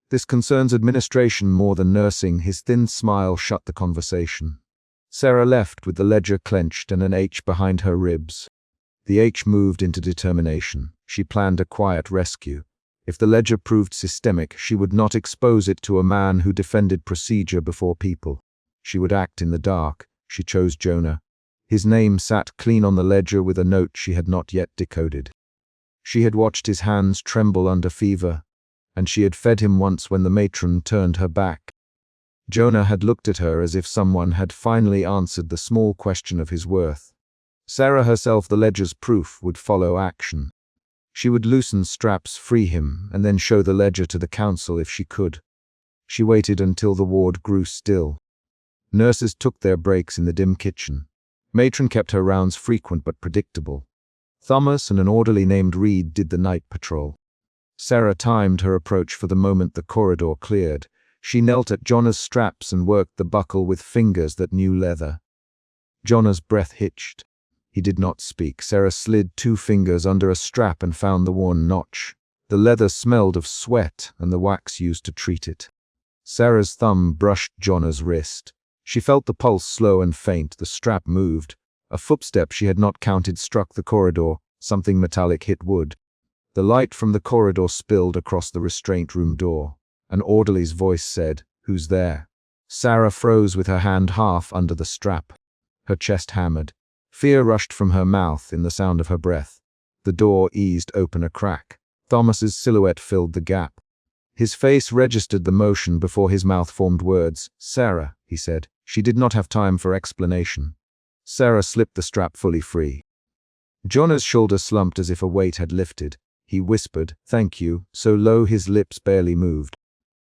This concerns administration more than nursing." His thin smile shut the conversation. Sarah left with the ledger clenched and an H behind her ribs. The H moved into determination. She planned a quiet rescue. If the ledger proved systemic, she would not expose it to a man who defended procedure before people. She would act in the dark. She chose Jonah. His name sat clean on the ledger with a note she had not yet decoded. She had watched his hands tremble under fever, and she had fed him once when the matron turned her back. Jonah had looked at her as if someone had finally answered the small question of his worth. Sarah herself, the ledger's proof, would follow action. She would loosen straps, free him, and then show the ledger to the council if she could. She waited until the ward grew still. Nurses took their breaks in the dim kitchen. Matron kept her rounds frequent but predictable. Thomas and an orderly named Reed did the night patrol. Sarah timed her approach for the moment the corridor cleared. She knelt at Jonah's straps and worked the buckle with fingers that knew leather. Jonah's breath hitched. He did not speak. Sarah slid 2 fingers under a strap and found the worn notch. The leather smelled of sweat and the wax used to treat it. Sarah's thumb brushed Jonah's wrist. She felt the pulse slow and faint. The strap moved. A footstep she had not counted struck the corridor. Something metallic hit wood. The light from the corridor spilled across the restraint room door. An orderly's voice said, "Who's there?" Sarah froze with her hand half under the strap. Her chest hammered. Fear rushed from her mouth in the sound of her breath. The door eased open a crack. Thomas's silhouette filled the gap. His face registered the motion before his mouth formed words. "Sarah," he said. She did not have time for explanation. Sarah slipped the strap fully free. Jonah's shoulder slumped as if a weight had lifted. He whispered, "Thank you," so low his lips barely moved.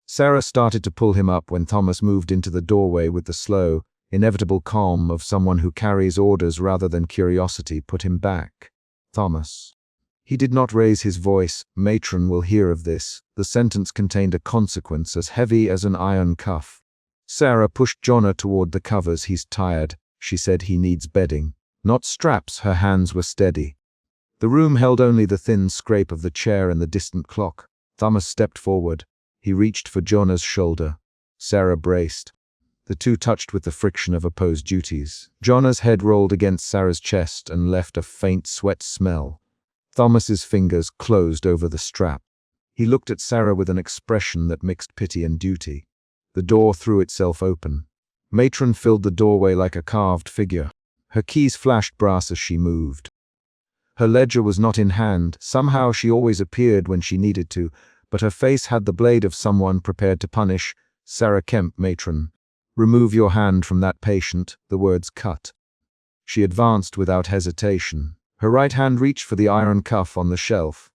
Sarah started to pull him up when Thomas moved into the doorway with the slow, inevitable calm of someone who carries orders rather than curiosity. "Put him back, Thomas." He did not raise his voice. "Matron will hear of this." The sentence contained a consequence as heavy as an iron cuff. Sarah pushed Jonah toward the covers. "He's tired," she said. "He needs bedding." Not straps. Her hands were steady. The room held only the thin scrape of the chair and the distant clock. Thomas stepped forward. He reached for Jonah's shoulder. Sarah braced. The two touched with the friction of opposed duties. Jonah's head rolled against Sarah's chest and left a faint sweat smell. Thomas's fingers closed over the strap. He looked at Sarah with an expression that mixed pity and duty. The door threw itself open. Matron filled the doorway like a carved figure. Her keys flashed brass as she moved. Her ledger was not in hand. Somehow she always appeared when she needed to, but her face had the blade of someone prepared to punish. Sarah Kemp, matron. Remove your hand from that patient, the words cut. She advanced without hesitation. Her right hand reached for the iron cuff on the shelf.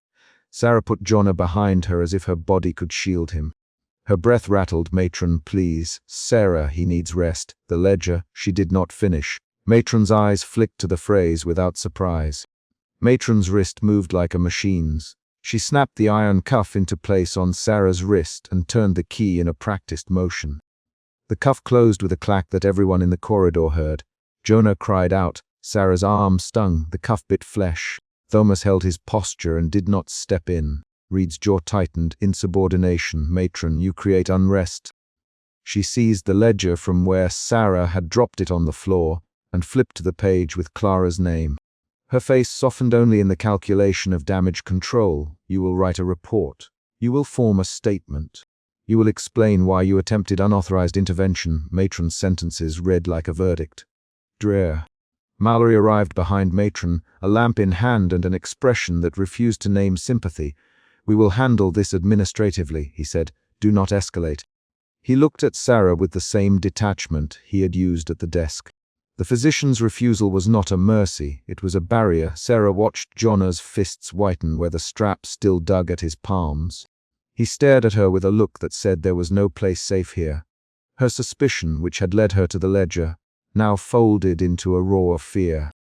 Sarah put Jonna behind her as if her body could shield him. Her breath rattled. Matron, please. Sarah, he needs rest. The ledger, she did not finish. Matron's eyes flicked to the phrase without surprise. Matron's wrist moved like a machine's. She snapped the iron cuff into place on Sarah's wrist and turned the key in a practiced motion. The cuff closed with a clack that everyone in the corridor heard. Jonah cried out. Sarah's arm stung. The cuff bit flesh. Thomas held his posture and did not step in. Reed's jaw tightened. Insubordination. Matron, you create unrest. She seized the ledger from where Sarah had dropped it on the floor and flipped to the page with Clara's name. Her face softened only in the calculation of damage control. You will write a report. You will form a statement. You will explain why you attempted unauthorized intervention. Matron's sentences read like a verdict. Drear. Mallory arrived behind Matron, a lamp in hand and an expression that refused to name sympathy. We will handle this administratively, he said. Do not escalate. He looked at Sarah with the same detachment he had used at the desk. The physician's refusal was not a mercy, it was a barrier. Sarah watched Jonna's fists whiten where the strap still dug at his palms. He stared at her with a look that said there was no place safe here. Her suspicion, which had led her to the ledger, now folded into a roar of fear.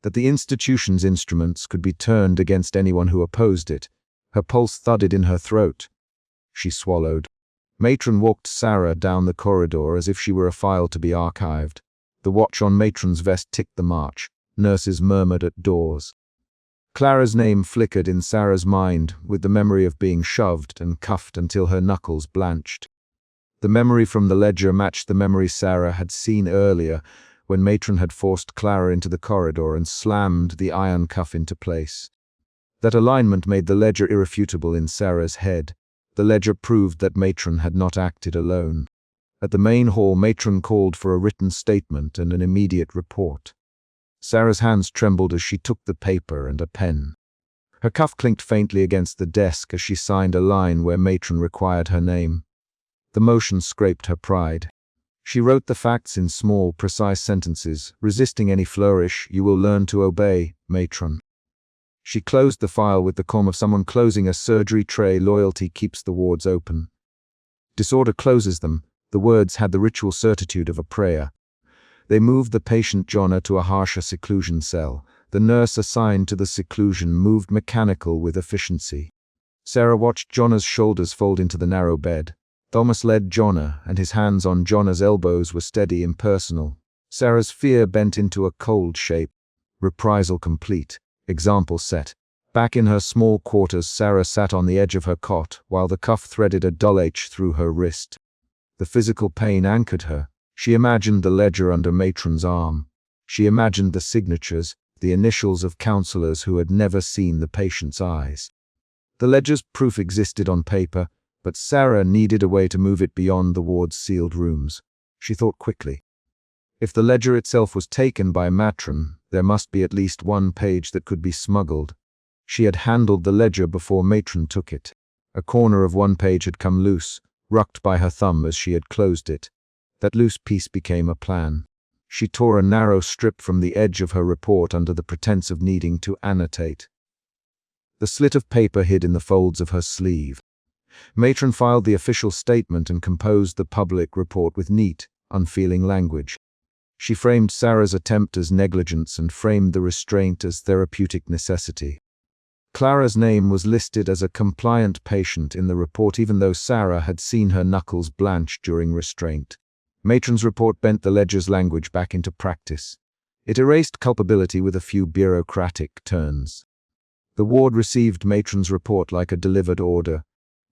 That the institution's instruments could be turned against anyone who opposed it. Her pulse thudded in her throat. She swallowed. Matron walked Sarah down the corridor as if she were a file to be archived. The watch on Matron's vest ticked the march. Nurses murmured at doors. Clara's name flickered in Sarah's mind with the memory of being shoved and cuffed until her knuckles blanched. The memory from the ledger matched the memory Sarah had seen earlier when Matron had forced Clara into the corridor and slammed the iron cuff into place. That alignment made the ledger irrefutable in Sarah's head. The ledger proved that Matron had not acted alone. At the main hall, Matron called for a written statement and an immediate report. Sarah's hands trembled as she took the paper and a pen. Her cuff clinked faintly against the desk as she signed a line where Matron required her name. The motion scraped her pride. She wrote the facts in small, precise sentences, resisting any flourish. You will learn to obey, Matron. She closed the file with the calm of someone closing a surgery tray. Loyalty keeps the wards open. Disorder closes them. The words had the ritual certitude of a prayer. They moved the patient Jonna to a harsher seclusion cell. The nurse assigned to the seclusion moved mechanical with efficiency. Sarah watched Jonna's shoulders fold into the narrow bed. Thomas led Jonna, and his hands on Jonna's elbows were steady, impersonal. Sarah's fear bent into a cold shape. Reprisal complete. Example set. Back in her small quarters, Sarah sat on the edge of her cot, while the cuff threaded a dull H through her wrist. The physical pain anchored her. She imagined the ledger under Matron's arm. She imagined the signatures, the initials of counselors who had never seen the patient's eyes. The ledger's proof existed on paper, but Sarah needed a way to move it beyond the ward's sealed rooms. She thought quickly. If the ledger itself was taken by matron, there must be at least one page that could be smuggled. She had handled the ledger before matron took it. A corner of one page had come loose, rucked by her thumb as she had closed it. That loose piece became a plan. She tore a narrow strip from the edge of her report under the pretense of needing to annotate. The slit of paper hid in the folds of her sleeve. Matron filed the official statement and composed the public report with neat, unfeeling language. She framed Sarah's attempt as negligence and framed the restraint as therapeutic necessity. Clara's name was listed as a compliant patient in the report even though Sarah had seen her knuckles blanch during restraint. Matron's report bent the ledger's language back into practice. It erased culpability with a few bureaucratic turns. The ward received matron's report like a delivered order.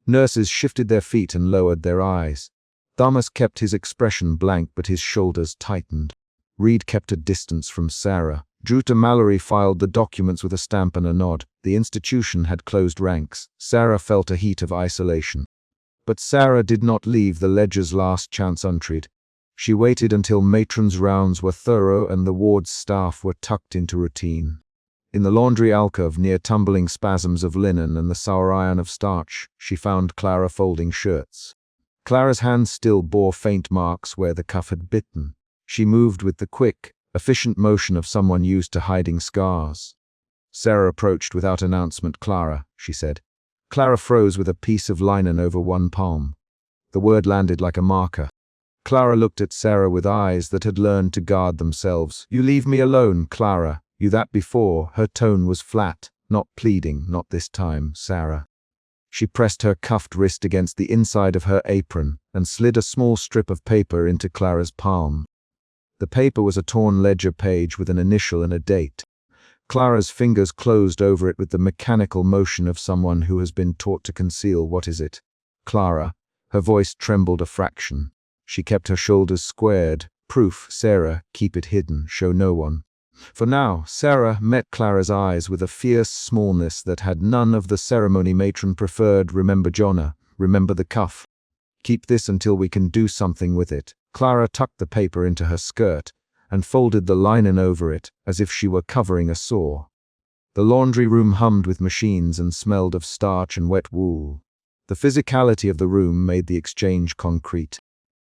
Nurses shifted their feet and lowered their eyes. Thomas kept his expression blank but his shoulders tightened. Reed kept a distance from Sarah. Druta Mallory filed the documents with a stamp and a nod. The institution had closed ranks. Sarah felt a heat of isolation. But Sarah did not leave the ledger's last chance untreated. She waited until matron's rounds were thorough and the ward's staff were tucked into routine. In the laundry alcove, near tumbling spasms of linen and the sour iron of starch, she found Clara folding shirts. Clara's hands still bore faint marks where the cuff had bitten. She moved with the quick, efficient motion of someone used to hiding scars. Sarah approached without announcement. "Clara," she said. Clara froze with a piece of linen over one palm. The word landed like a marker. Clara looked at Sarah with eyes that had learned to guard themselves. "You leave me alone, Clara. You that before." Her tone was flat, not pleading. "Not this time, Sarah." She pressed her cuffed wrist against the inside of her apron and slid a small strip of paper into Clara's palm. The paper was a torn ledger page with an initial and a date. Clara's fingers closed over it with the mechanical motion of someone who has been taught to conceal. "What is it, Clara?" Her voice trembled a fraction. She kept her shoulders squared. "Proof, Sarah. Keep it hidden. Show no one." For now, Sarah met Clara's eyes with a fierce smallness that had none of the ceremony matron preferred. "Remember Jonna. Remember the cuff. Keep this until we can do something with it." Clara tucked the paper into her skirt and folded the linen over it as if she were covering a sore. The laundry room hummed with machines and smelled of starch and wet wool. The physicality of the room made the exchange concrete.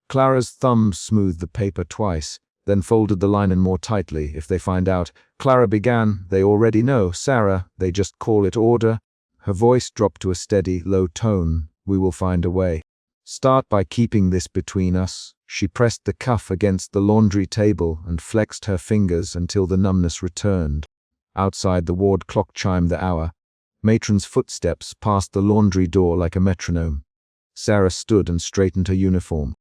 Clara's thumb smoothed the paper twice, then folded the linen more tightly. "If they find out," Clara began, "they already know, Sarah. They just call it order." Her voice dropped to a steady, low tone. "We will find a way. Start by keeping this between us." She pressed the cuff against the laundry table and flexed her fingers until the numbness returned. Outside, the ward clock chimed the hour. Matron's footsteps passed the laundry door like a metronome. Sarah stood and straightened her uniform.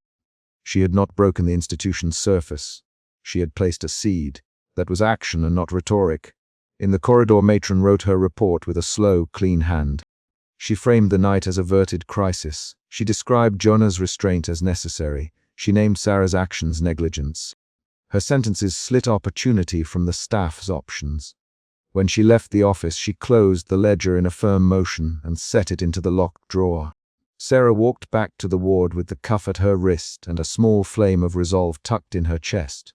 She had not broken the institution's surface. She had placed a seed. That was action and not rhetoric. In the corridor, matron wrote her report with a slow, clean hand. She framed the night as averted crisis. She described Jonna's restraint as necessary. She named Sarah's actions negligence. Her sentences slit opportunity from the staff's options. When she left the office, she closed the ledger in a firm motion and set it into the locked drawer. Sarah walked back to the ward with the cuff at her wrist and a small flame of resolve tucked in her chest.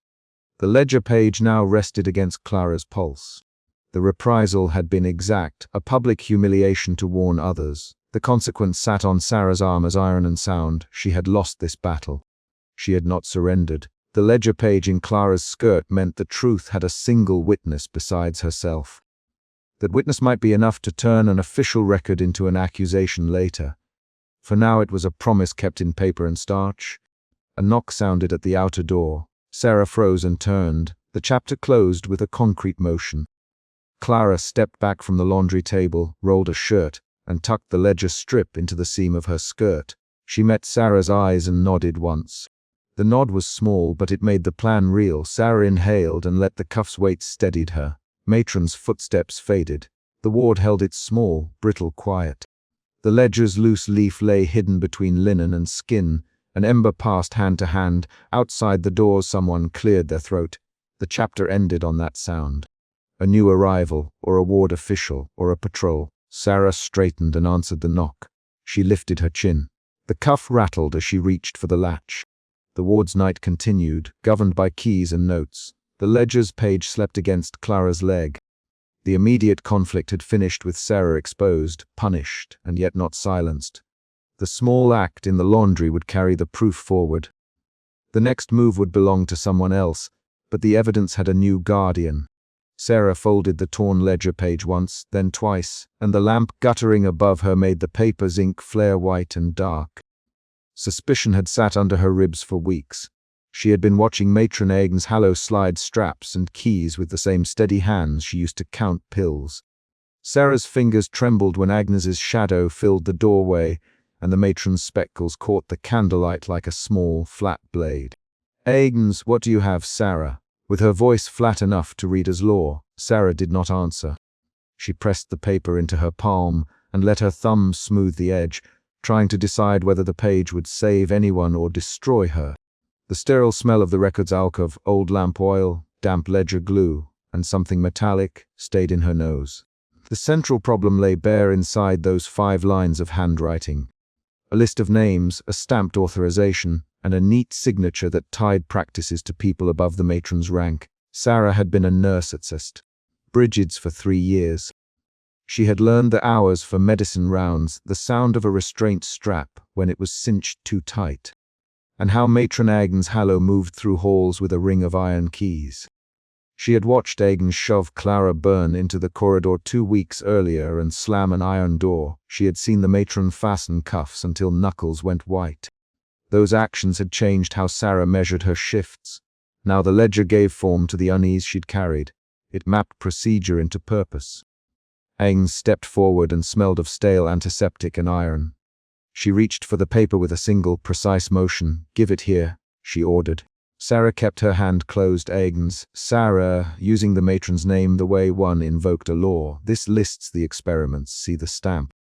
The ledger page now rested against Clara's pulse. The reprisal had been exact, a public humiliation to warn others. The consequence sat on Sarah's arm as iron and sound. She had lost this battle. She had not surrendered. The ledger page in Clara's skirt meant the truth had a single witness besides herself. That witness might be enough to turn an official record into an accusation later. For now it was a promise kept in paper and starch. A knock sounded at the outer door. Sarah froze and turned. The chapter closed with a concrete motion. Clara stepped back from the laundry table, rolled a shirt, and tucked the ledger strip into the seam of her skirt. She met Sarah's eyes and nodded once. The nod was small, but it made the plan real. Sarah inhaled and let the cuff's weight steadied her. Matron's footsteps faded. The ward held its small, brittle quiet. The ledger's loose leaf lay hidden between linen and skin. An ember passed hand to hand. Outside the doors, someone cleared their throat. The chapter ended on that sound. A new arrival, or a ward official, or a patrol. Sarah straightened and answered the knock. She lifted her chin. The cuff rattled as she reached for the latch. The ward's night continued, governed by keys and notes. The ledger's page slept against Clara's leg. The immediate conflict had finished with Sarah exposed, punished, and yet not silenced. The small act in the laundry would carry the proof forward. The next move would belong to someone else, but the evidence had a new guardian. Sarah folded the torn ledger page once, then twice, and the lamp guttering above her made the paper's ink flare white and dark. Suspicion had sat under her ribs for weeks. She had been watching Matron Aigen's hollow slide straps and keys with the same steady hands she used to count pills. Sarah's fingers trembled when Agnes's shadow filled the doorway, and the matron's spectacles caught the candlelight like a small, flat blade. "Aigens, what do you have, Sarah?" With her voice flat enough to read as law, Sarah did not answer. She pressed the paper into her palm and let her thumb smooth the edge, trying to decide whether the page would save anyone or destroy her. The sterile smell of the record's alcove, old lamp oil, damp ledger glue, and something metallic stayed in her nose. The central problem lay bare inside those 5 lines of handwriting. A list of names, a stamped authorization, and a neat signature that tied practices to people above the matron's rank. Sarah had been a nurse at St. Brigid's for 3 years. She had learned the hours for medicine rounds, the sound of a restraint strap when it was cinched too tight, and how matron Agnes Hallow moved through halls with a ring of iron keys. She had watched Agnes shove Clara Byrne into the corridor 2 weeks earlier and slam an iron door. She had seen the matron fasten cuffs until knuckles went white. Those actions had changed how Sarah measured her shifts. Now the ledger gave form to the unease she'd carried. It mapped procedure into purpose. Agnes stepped forward and smelled of stale antiseptic and iron. She reached for the paper with a single, precise motion. "Give it here," she ordered. Sarah kept her hand closed. Agnes, Sarah, using the matron's name the way one invoked a law. "This lists the experiments. See the stamp.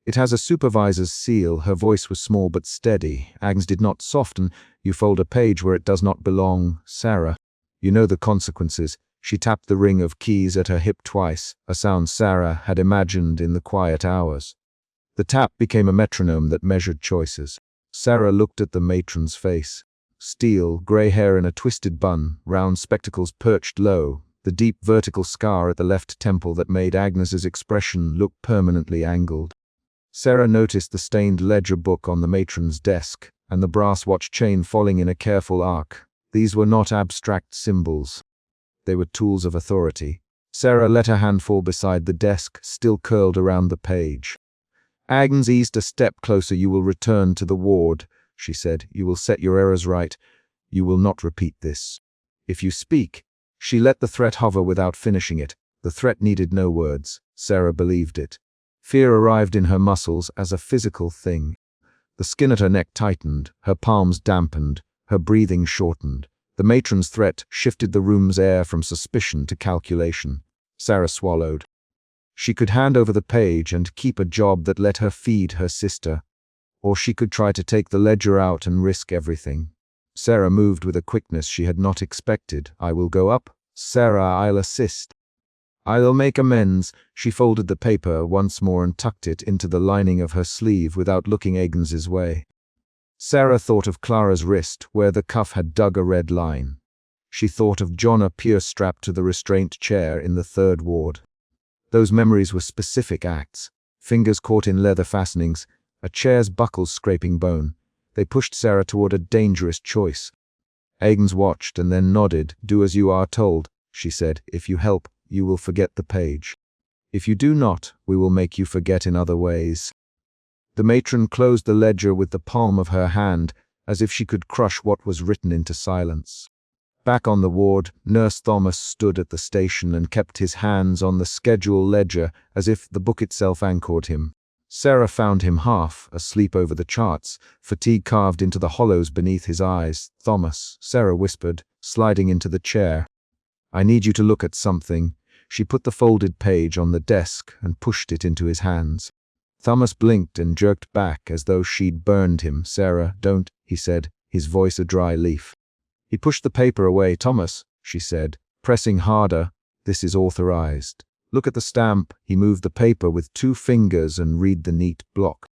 It has a supervisor's seal." Her voice was small but steady. Agnes did not soften. "You fold a page where it does not belong, Sarah. You know the consequences." She tapped the ring of keys at her hip twice, a sound Sarah had imagined in the quiet hours. The tap became a metronome that measured choices. Sarah looked at the matron's face. Steel, grey hair in a twisted bun, round spectacles perched low, the deep vertical scar at the left temple that made Agnes's expression look permanently angled. Sarah noticed the stained ledger book on the matron's desk, and the brass watch chain falling in a careful arc. These were not abstract symbols. They were tools of authority. Sarah let her hand fall beside the desk, still curled around the page. Agnes eased a step closer. "You will return to the ward," she said. "You will set your errors right. You will not repeat this. If you speak—" She let the threat hover without finishing it. The threat needed no words. Sarah believed it. Fear arrived in her muscles as a physical thing. The skin at her neck tightened, her palms dampened, her breathing shortened. The matron's threat shifted the room's air from suspicion to calculation. Sarah swallowed. She could hand over the page and keep a job that let her feed her sister. Or she could try to take the ledger out and risk everything. Sarah moved with a quickness she had not expected. "I will go up. Sarah, I'll assist. I'll make amends." She folded the paper once more and tucked it into the lining of her sleeve without looking Agnes's way. Sarah thought of Clara's wrist, where the cuff had dug a red line. She thought of Jonna Pierce strapped to the restraint chair in the 3rd ward. Those memories were specific acts. Fingers caught in leather fastenings, a chair's buckles scraping bone. They pushed Sarah toward a dangerous choice. Agnes watched and then nodded. "Do as you are told," she said. "If you help, you will forget the page. If you do not, we will make you forget in other ways." The matron closed the ledger with the palm of her hand, as if she could crush what was written into silence. Back on the ward, Nurse Thomas stood at the station and kept his hands on the schedule ledger as if the book itself anchored him. Sarah found him half asleep over the charts, fatigue carved into the hollows beneath his eyes. "Thomas," Sarah whispered, sliding into the chair. "I need you to look at something." She put the folded page on the desk and pushed it into his hands. Thomas blinked and jerked back as though she'd burned him. "Sarah, don't," he said, his voice a dry leaf. He pushed the paper away. "Thomas," she said, pressing harder, "this is authorized. Look at the stamp." He moved the paper with 2 fingers and read the neat block.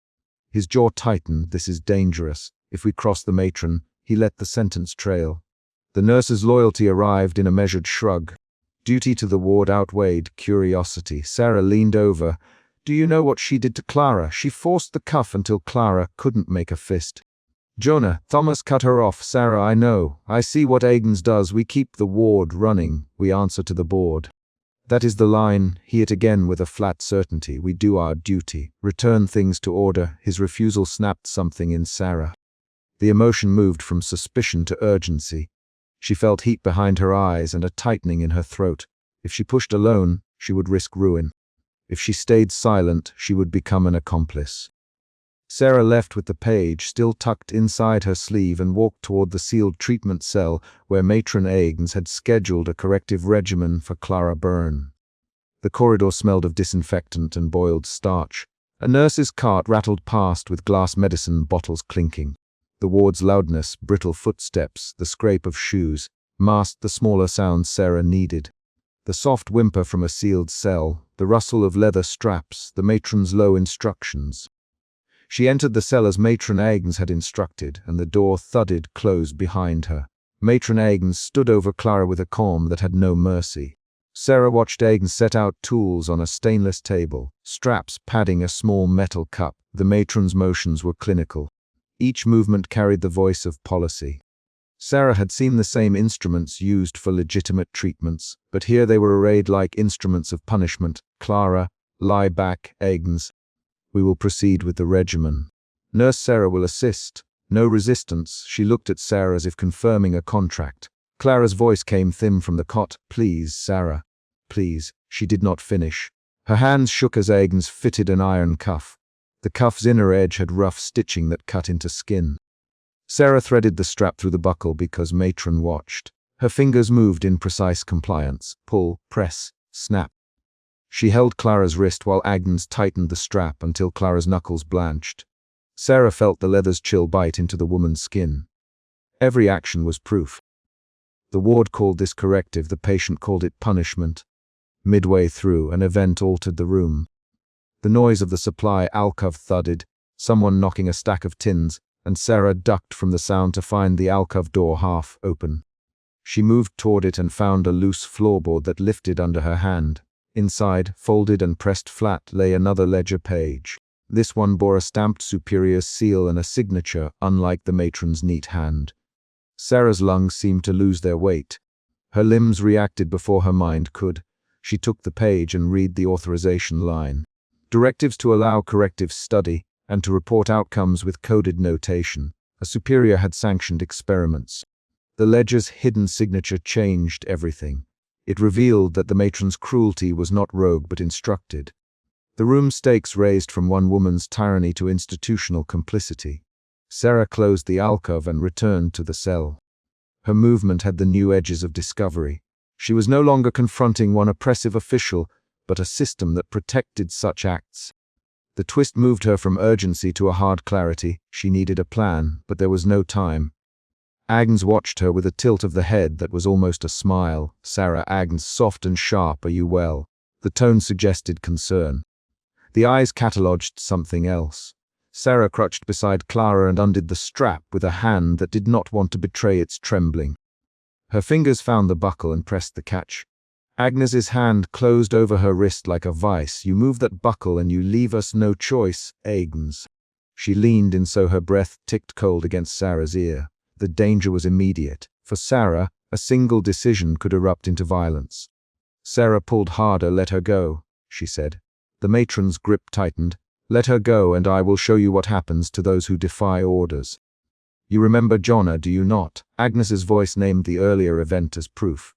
His jaw tightened. "This is dangerous. If we cross the matron." He let the sentence trail. The nurse's loyalty arrived in a measured shrug. Duty to the ward outweighed curiosity. Sarah leaned over. "Do you know what she did to Clara? She forced the cuff until Clara couldn't make a fist." "Jonah," Thomas cut her off. "Sarah, I know. I see what Agnes does. We keep the ward running. We answer to the board." "That is the line," he hit again with a flat certainty. "We do our duty. Return things to order." His refusal snapped something in Sarah. The emotion moved from suspicion to urgency. She felt heat behind her eyes and a tightening in her throat. If she pushed alone, she would risk ruin. If she stayed silent, she would become an accomplice. Sarah left with the page still tucked inside her sleeve and walked toward the sealed treatment cell where Matron Agnes had scheduled a corrective regimen for Clara Byrne. The corridor smelled of disinfectant and boiled starch. A nurse's cart rattled past with glass medicine bottles clinking. The ward's loudness, brittle footsteps, the scrape of shoes, masked the smaller sounds Sarah needed. The soft whimper from a sealed cell, the rustle of leather straps, the matron's low instructions. She entered the cell as Matron Agnes had instructed, and the door thudded closed behind her. Matron Agnes stood over Clara with a calm that had no mercy. Sarah watched Agnes set out tools on a stainless table, straps padding a small metal cup. The matron's motions were clinical. Each movement carried the voice of policy. Sarah had seen the same instruments used for legitimate treatments, but here they were arrayed like instruments of punishment. Clara, lie back, Agnes. We will proceed with the regimen. Nurse Sarah will assist. No resistance. She looked at Sarah as if confirming a contract. Clara's voice came thin from the cot. Please, Sarah. Please. She did not finish. Her hands shook as Agnes fitted an iron cuff. The cuff's inner edge had rough stitching that cut into skin. Sarah threaded the strap through the buckle because Matron watched. Her fingers moved in precise compliance. Pull, press, snap. She held Clara's wrist while Agnes tightened the strap until Clara's knuckles blanched. Sarah felt the leather's chill bite into the woman's skin. Every action was proof. The ward called this corrective, the patient called it punishment. Midway through, an event altered the room. The noise of the supply alcove thudded, someone knocking a stack of tins, and Sarah ducked from the sound to find the alcove door half open. She moved toward it and found a loose floorboard that lifted under her hand. Inside, folded and pressed flat, lay another ledger page. This one bore a stamped superior's seal and a signature, unlike the matron's neat hand. Sarah's lungs seemed to lose their weight. Her limbs reacted before her mind could. She took the page and read the authorization line. Directives to allow corrective study and to report outcomes with coded notation. A superior had sanctioned experiments. The ledger's hidden signature changed everything. It revealed that the matron's cruelty was not rogue but instructed. The room's stakes raised from one woman's tyranny to institutional complicity. Sarah closed the alcove and returned to the cell. Her movement had the new edges of discovery. She was no longer confronting one oppressive official, but a system that protected such acts. The twist moved her from urgency to a hard clarity. She needed a plan, but there was no time. Agnes watched her with a tilt of the head that was almost a smile. Sarah, Agnes, soft and sharp, are you well? The tone suggested concern. The eyes catalogued something else. Sarah crouched beside Clara and undid the strap with a hand that did not want to betray its trembling. Her fingers found the buckle and pressed the catch. Agnes's hand closed over her wrist like a vice. You move that buckle and you leave us no choice, Agnes. She leaned in so her breath ticked cold against Sarah's ear. The danger was immediate. For Sarah, a single decision could erupt into violence. Sarah pulled harder. Let her go, she said. The matron's grip tightened. Let her go and I will show you what happens to those who defy orders. You remember Jonna, do you not? Agnes's voice named the earlier event as proof.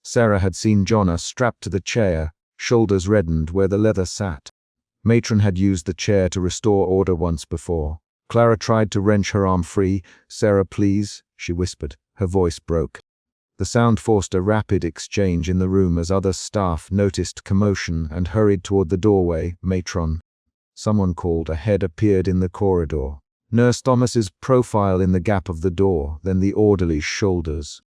Sarah had seen Jonna strapped to the chair, shoulders reddened where the leather sat. Matron had used the chair to restore order once before. Clara tried to wrench her arm free. Sarah, please, she whispered. Her voice broke. The sound forced a rapid exchange in the room as other staff noticed commotion and hurried toward the doorway. Matron. Someone called. A head appeared in the corridor. Nurse Thomas's profile in the gap of the door, then the orderly's shoulders.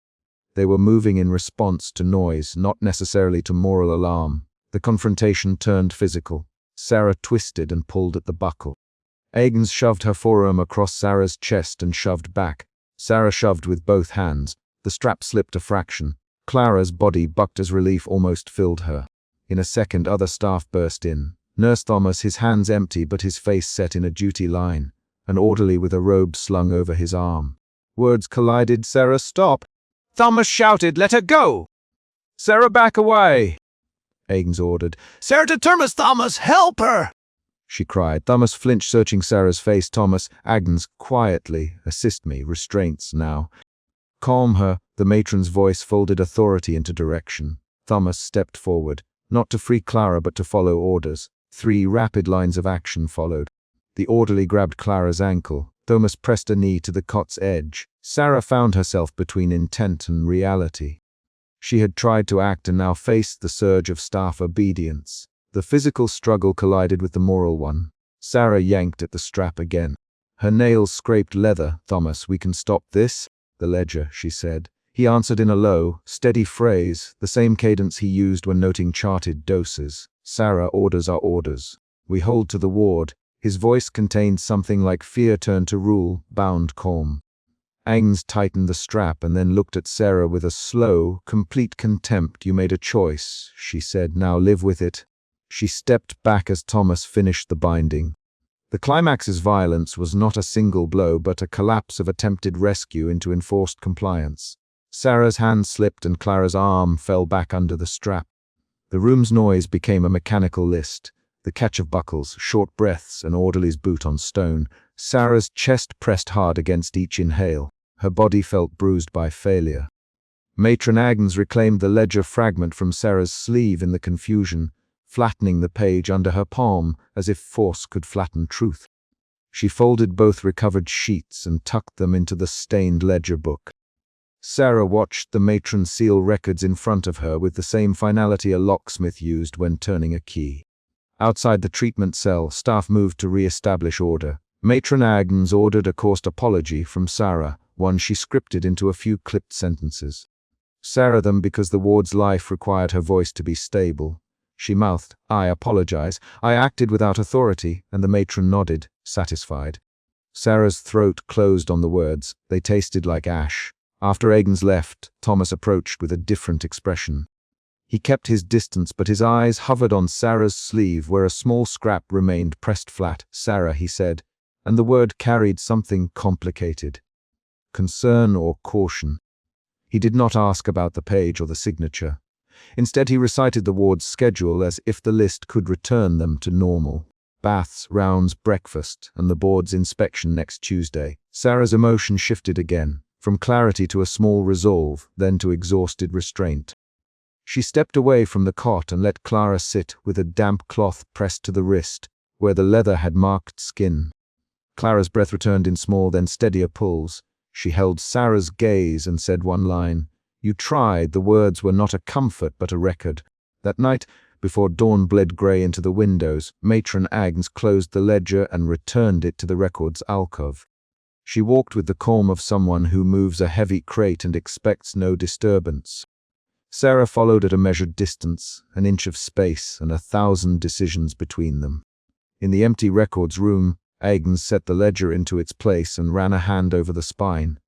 They were moving in response to noise, not necessarily to moral alarm. The confrontation turned physical. Sarah twisted and pulled at the buckle. Agnes shoved her forearm across Sarah's chest and shoved back. Sarah shoved with both hands. The strap slipped a fraction. Clara's body bucked as relief almost filled her. In a second, other staff burst in. Nurse Thomas, his hands empty but his face set in a duty line. An orderly with a robe slung over his arm. Words collided. Sarah, stop! Thomas shouted, let her go! Sarah, back away! Agnes ordered. Sarah determines, Thomas, help her! She cried. Thomas flinched, searching Sarah's face. Thomas, Agnes, quietly, assist me, restraints now. Calm her. The matron's voice folded authority into direction. Thomas stepped forward, not to free Clara but to follow orders. 3 rapid lines of action followed. The orderly grabbed Clara's ankle. Thomas pressed a knee to the cot's edge. Sarah found herself between intent and reality. She had tried to act and now faced the surge of staff obedience. The physical struggle collided with the moral one. Sarah yanked at the strap again. Her nails scraped leather. Thomas, we can stop this? The ledger, she said. He answered in a low, steady phrase, the same cadence he used when noting charted doses. "Sarah, orders are orders. We hold to the ward." His voice contained something like fear turned to rule, bound calm. Agnes tightened the strap and then looked at Sarah with a slow, complete contempt. "You made a choice," she said. "Now live with it." She stepped back as Thomas finished the binding. The climax's violence was not a single blow, but a collapse of attempted rescue into enforced compliance. Sarah's hand slipped and Clara's arm fell back under the strap. The room's noise became a mechanical list. The catch of buckles, short breaths, an orderly's boot on stone. Sarah's chest pressed hard against each inhale. Her body felt bruised by failure. Matron Agnes reclaimed the ledger fragment from Sarah's sleeve in the confusion, flattening the page under her palm as if force could flatten truth. She folded both recovered sheets and tucked them into the stained ledger book. Sarah watched the matron seal records in front of her with the same finality a locksmith used when turning a key. Outside the treatment cell, staff moved to re-establish order. Matron Agnes ordered a coarse apology from Sarah, one she scripted into a few clipped sentences. Sarah them because the ward's life required her voice to be stable. She mouthed, "I apologize. I acted without authority," and the matron nodded, satisfied. Sarah's throat closed on the words. They tasted like ash. After Agnes left, Thomas approached with a different expression. He kept his distance, but his eyes hovered on Sarah's sleeve where a small scrap remained pressed flat. "Sarah," he said, and the word carried something complicated. Concern or caution. He did not ask about the page or the signature. Instead, he recited the ward's schedule as if the list could return them to normal. Baths, rounds, breakfast, and the board's inspection next Tuesday. Sarah's emotion shifted again, from clarity to a small resolve, then to exhausted restraint. She stepped away from the cot and let Clara sit with a damp cloth pressed to the wrist, where the leather had marked skin. Clara's breath returned in small, then steadier pulls. She held Sarah's gaze and said one line. "You tried." The words were not a comfort, but a record. That night, before dawn bled grey into the windows, Matron Agnes closed the ledger and returned it to the record's alcove. She walked with the calm of someone who moves a heavy crate and expects no disturbance. Sarah followed at a measured distance, an inch of space and 1,000 decisions between them. In the empty records room, Agnes set the ledger into its place and ran a hand over the spine.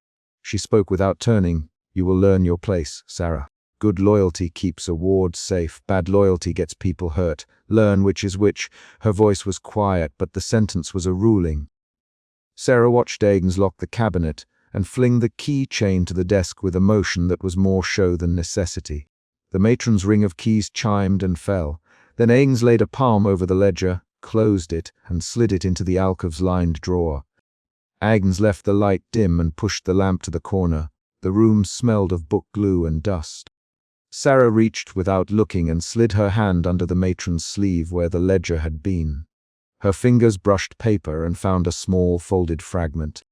She spoke without turning. "You will learn your place, Sarah. Good loyalty keeps a ward safe. Bad loyalty gets people hurt. Learn which is which." Her voice was quiet, but the sentence was a ruling. Sarah watched Agnes lock the cabinet and fling the key chain to the desk with a motion that was more show than necessity. The matron's ring of keys chimed and fell. Then Agnes laid a palm over the ledger, closed it, and slid it into the alcove's lined drawer. Agnes left the light dim and pushed the lamp to the corner. The room smelled of book glue and dust. Sarah reached without looking and slid her hand under the matron's sleeve where the ledger had been. Her fingers brushed paper and found a small folded fragment.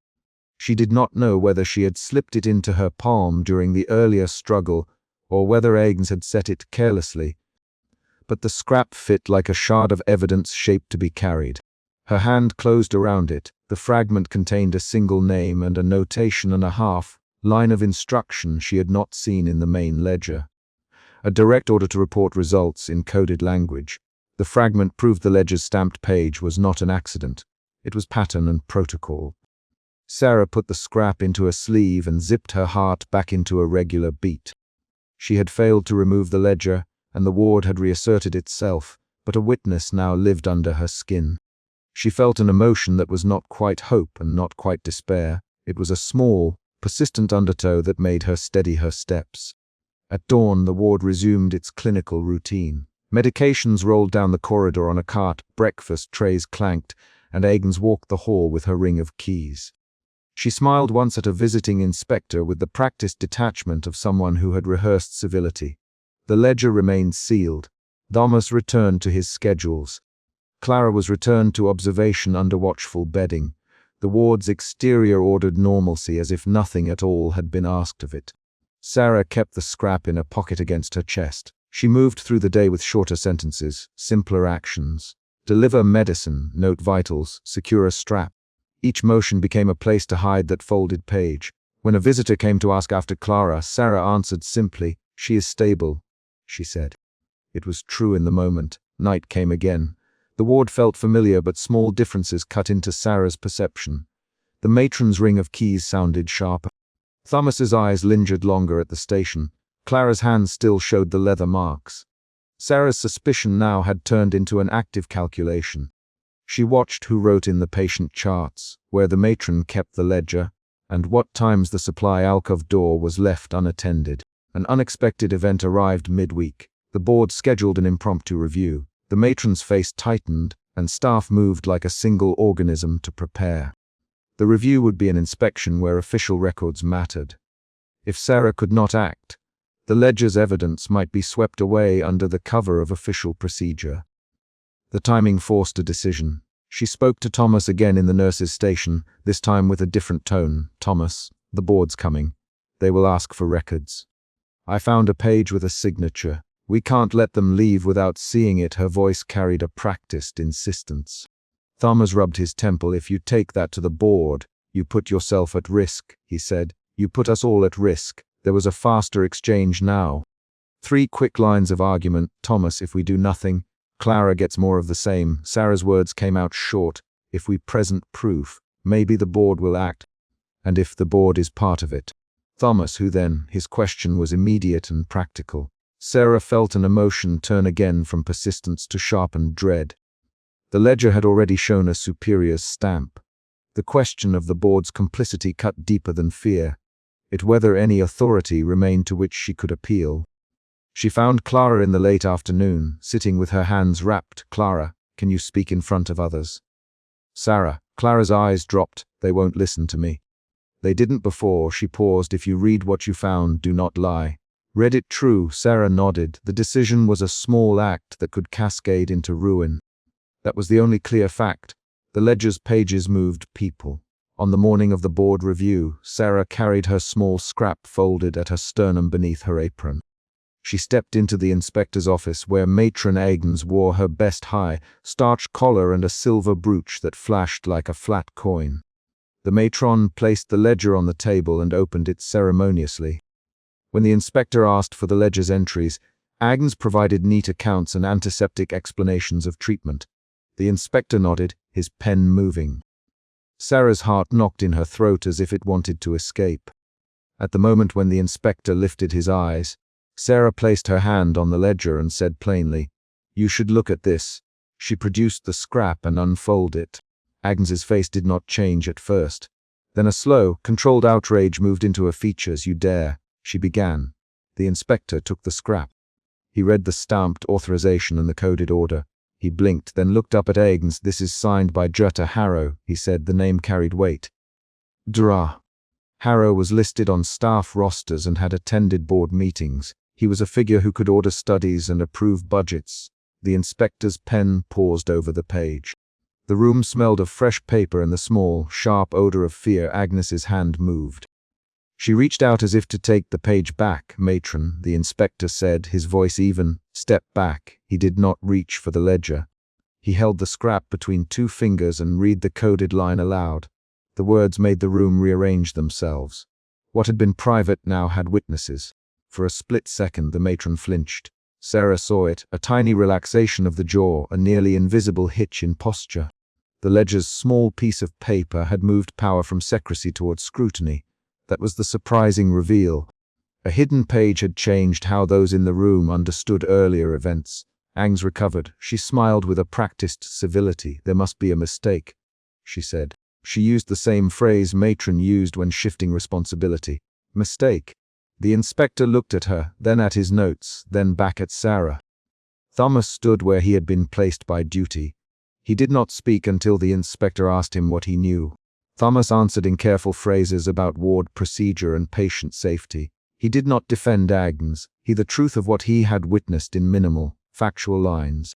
She did not know whether she had slipped it into her palm during the earlier struggle or whether Agnes had set it carelessly, but the scrap fit like a shard of evidence shaped to be carried. Her hand closed around it. The fragment contained a single name and a notation and a half line of instruction she had not seen in the main ledger. A direct order to report results in coded language. The fragment proved the ledger's stamped page was not an accident. It was pattern and protocol. Sarah put the scrap into her sleeve and zipped her heart back into a regular beat. She had failed to remove the ledger, and the ward had reasserted itself, but a witness now lived under her skin. She felt an emotion that was not quite hope and not quite despair. It was a small, persistent undertow that made her steady her steps. At dawn, the ward resumed its clinical routine. Medications rolled down the corridor on a cart, breakfast trays clanked, and Agnes walked the hall with her ring of keys. She smiled once at a visiting inspector with the practiced detachment of someone who had rehearsed civility. The ledger remained sealed. Thomas returned to his schedules. Clara was returned to observation under watchful bedding. The ward's exterior ordered normalcy as if nothing at all had been asked of it. Sarah kept the scrap in a pocket against her chest. She moved through the day with shorter sentences, simpler actions. Deliver medicine, note vitals, secure a strap. Each motion became a place to hide that folded page. When a visitor came to ask after Clara, Sarah answered simply, "She is stable," she said. It was true in the moment. Night came again. The ward felt familiar, but small differences cut into Sarah's perception. The matron's ring of keys sounded sharper. Thomas's eyes lingered longer at the station. Clara's hands still showed the leather marks. Sarah's suspicion now had turned into an active calculation. She watched who wrote in the patient charts, where the matron kept the ledger, and what times the supply alcove door was left unattended. An unexpected event arrived midweek. The board scheduled an impromptu review. The matron's face tightened, and staff moved like a single organism to prepare. The review would be an inspection where official records mattered. If Sarah could not act, the ledger's evidence might be swept away under the cover of official procedure. The timing forced a decision. She spoke to Thomas again in the nurse's station, this time with a different tone. "Thomas, the board's coming. They will ask for records. I found a page with a signature. We can't let them leave without seeing it." Her voice carried a practiced insistence. Thomas rubbed his temple. "If you take that to the board, you put yourself at risk," he said. "You put us all at risk." There was a faster exchange now. 3 quick lines of argument. "Thomas, if we do nothing, Clara gets more of the same." Sarah's words came out short. "If we present proof, maybe the board will act. And if the board is part of it." Thomas, who then? His question was immediate and practical. Sarah felt an emotion turn again from persistence to sharpened dread. The ledger had already shown a superior's stamp. The question of the board's complicity cut deeper than fear. It whether any authority remained to which she could appeal. She found Clara in the late afternoon, sitting with her hands wrapped. "Clara, can you speak in front of others?" "Sarah." Clara's eyes dropped. "They won't listen to me." "They didn't before." She paused. "If you read what you found, do not lie." "Read it true." Sarah nodded. The decision was a small act that could cascade into ruin. That was the only clear fact. The ledger's pages moved people. On the morning of the board review, Sarah carried her small scrap folded at her sternum beneath her apron. She stepped into the inspector's office, where Matron Agnes wore her best high, starched collar and a silver brooch that flashed like a flat coin. The matron placed the ledger on the table and opened it ceremoniously. When the inspector asked for the ledger's entries, Agnes provided neat accounts and antiseptic explanations of treatment. The inspector nodded, his pen moving. Sarah's heart knocked in her throat as if it wanted to escape. At the moment when the inspector lifted his eyes, Sarah placed her hand on the ledger and said plainly, "You should look at this." She produced the scrap and unfolded it. Agnes's face did not change at first. Then a slow, controlled outrage moved into her features. "You dare," she began. The inspector took the scrap. He read the stamped authorization and the coded order. He blinked, then looked up at Agnes. "This is signed by Jutta Harrow," he said. The name carried weight. Dra. Harrow was listed on staff rosters and had attended board meetings. He was a figure who could order studies and approve budgets. The inspector's pen paused over the page. The room smelled of fresh paper and the small, sharp odor of fear. Agnes's hand moved. She reached out as if to take the page back. "Matron," the inspector said, his voice even. "Step back." He did not reach for the ledger. He held the scrap between 2 fingers and read the coded line aloud. The words made the room rearrange themselves. What had been private now had witnesses. For a split second the matron flinched. Sarah saw it, a tiny relaxation of the jaw, a nearly invisible hitch in posture. The ledger's small piece of paper had moved power from secrecy towards scrutiny. That was the surprising reveal. A hidden page had changed how those in the room understood earlier events. Agnes recovered. She smiled with a practiced civility. "There must be a mistake," she said. She used the same phrase Matron used when shifting responsibility. "Mistake." The inspector looked at her, then at his notes, then back at Sarah. Thomas stood where he had been placed by duty. He did not speak until the inspector asked him what he knew. Thomas answered in careful phrases about ward procedure and patient safety. He did not defend Agnes, the truth of what he had witnessed in minimal, factual lines.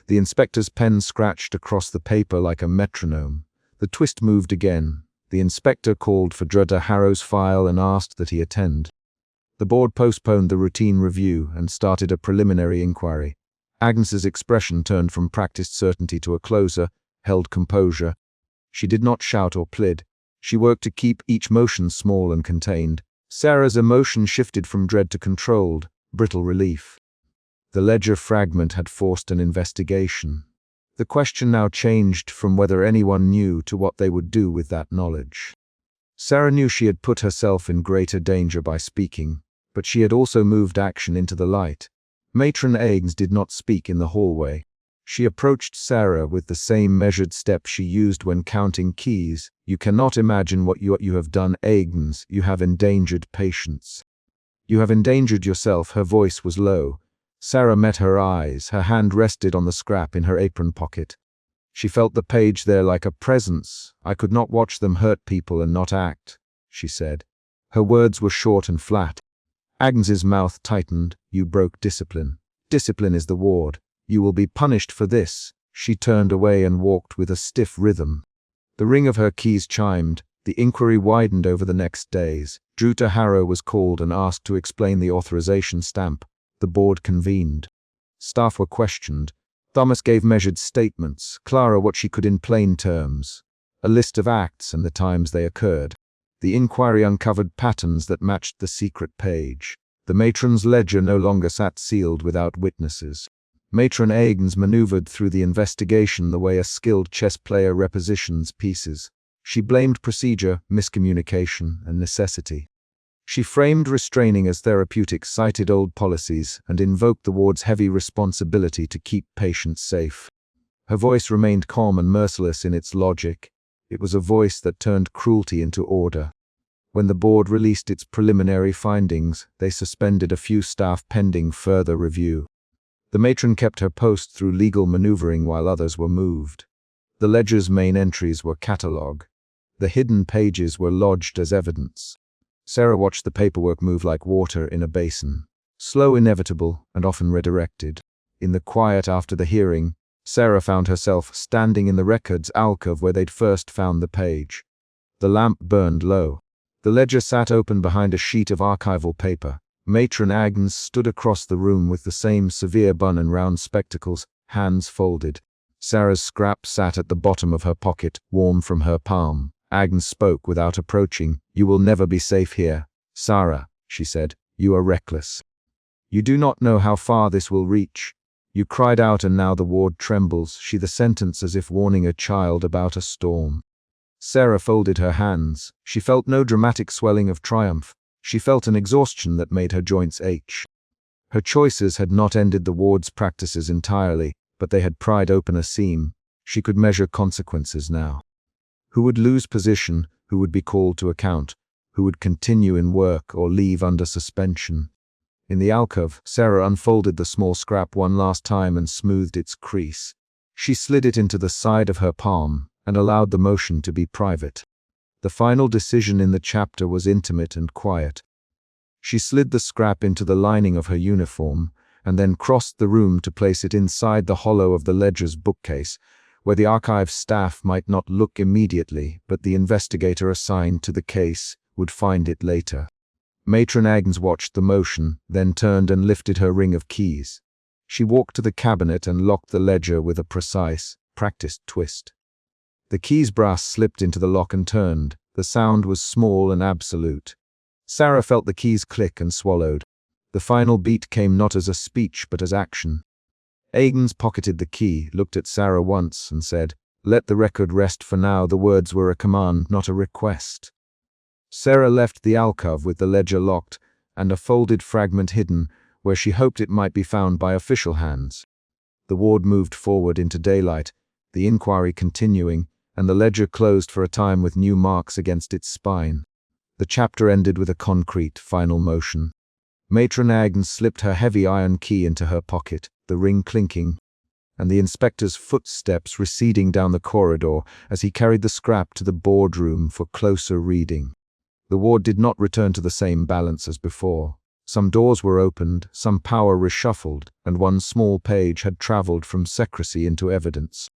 The inspector's pen scratched across the paper like a metronome. The twist moved again. The inspector called for Jutta Harrow's file and asked that he attend. The board postponed the routine review and started a preliminary inquiry. Agnes's expression turned from practiced certainty to a closer, held composure. She did not shout or plead. She worked to keep each motion small and contained. Sarah's emotion shifted from dread to controlled, brittle relief. The ledger fragment had forced an investigation. The question now changed from whether anyone knew to what they would do with that knowledge. Sarah knew she had put herself in greater danger by speaking, but she had also moved action into the light. Matron Eggs did not speak in the hallway. She approached Sarah with the same measured step she used when counting keys. "You cannot imagine what you have done, Eggs. You have endangered patients. You have endangered yourself." Her voice was low. Sarah met her eyes. Her hand rested on the scrap in her apron pocket. She felt the page there like a presence. "I could not watch them hurt people and not act," she said. Her words were short and flat. Agnes's mouth tightened. "You broke discipline. Discipline is the ward. You will be punished for this." She turned away and walked with a stiff rhythm. The ring of her keys chimed. The inquiry widened over the next days. Drew Harrow was called and asked to explain the authorization stamp. The board convened. Staff were questioned. Thomas gave measured statements, Clara what she could in plain terms, a list of acts and the times they occurred. The inquiry uncovered patterns that matched the secret page. The matron's ledger no longer sat sealed without witnesses. Matron Eggs maneuvered through the investigation the way a skilled chess player repositions pieces. She blamed procedure, miscommunication, and necessity. She framed restraining as therapeutic, cited old policies, and invoked the ward's heavy responsibility to keep patients safe. Her voice remained calm and merciless in its logic. It was a voice that turned cruelty into order. When the board released its preliminary findings, they suspended a few staff pending further review. The matron kept her post through legal maneuvering while others were moved. The ledger's main entries were catalogue. The hidden pages were lodged as evidence. Sarah watched the paperwork move like water in a basin, slow, inevitable, and often redirected. In the quiet after the hearing, Sarah found herself standing in the records alcove where they'd first found the page. The lamp burned low. The ledger sat open behind a sheet of archival paper. Matron Agnes stood across the room with the same severe bun and round spectacles, hands folded. Sarah's scrap sat at the bottom of her pocket, warm from her palm. Agnes spoke without approaching. "You will never be safe here. Sarah," she said, "you are reckless. You do not know how far this will reach." You cried out and now the ward trembles. She the sentence as if warning a child about a storm. Sarah folded her hands. She felt no dramatic swelling of triumph. She felt an exhaustion that made her joints ache. Her choices had not ended the ward's practices entirely, but they had pried open a seam. She could measure consequences now. Who would lose position, who would be called to account, who would continue in work or leave under suspension. In the alcove, Sarah unfolded the small scrap one last time and smoothed its crease. She slid it into the side of her palm and allowed the motion to be private. The final decision in the chapter was intimate and quiet. She slid the scrap into the lining of her uniform and then crossed the room to place it inside the hollow of the ledger's bookcase, where the archive staff might not look immediately, but the investigator assigned to the case would find it later. Matron Agnes watched the motion, then turned and lifted her ring of keys. She walked to the cabinet and locked the ledger with a precise, practiced twist. The key's brass slipped into the lock and turned. The sound was small and absolute. Sarah felt the keys click and swallowed. The final beat came not as a speech but as action. Agnes pocketed the key, looked at Sarah once, and said, "Let the record rest for now." The words were a command, not a request. Sarah left the alcove with the ledger locked and a folded fragment hidden where she hoped it might be found by official hands. The ward moved forward into daylight, the inquiry continuing, and the ledger closed for a time with new marks against its spine. The chapter ended with a concrete, final motion. Matron Agnes slipped her heavy iron key into her pocket, the ring clinking, and the inspector's footsteps receding down the corridor as he carried the scrap to the boardroom for closer reading. The ward did not return to the same balance as before. Some doors were opened, some power reshuffled, and one small page had traveled from secrecy into evidence.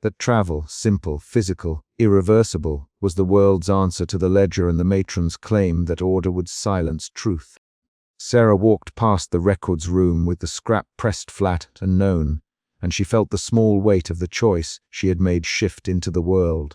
That travel, simple, physical, irreversible, was the world's answer to the ledger and the matron's claim that order would silence truth. Sarah walked past the records room with the scrap pressed flat and known, and she felt the small weight of the choice she had made shift into the world.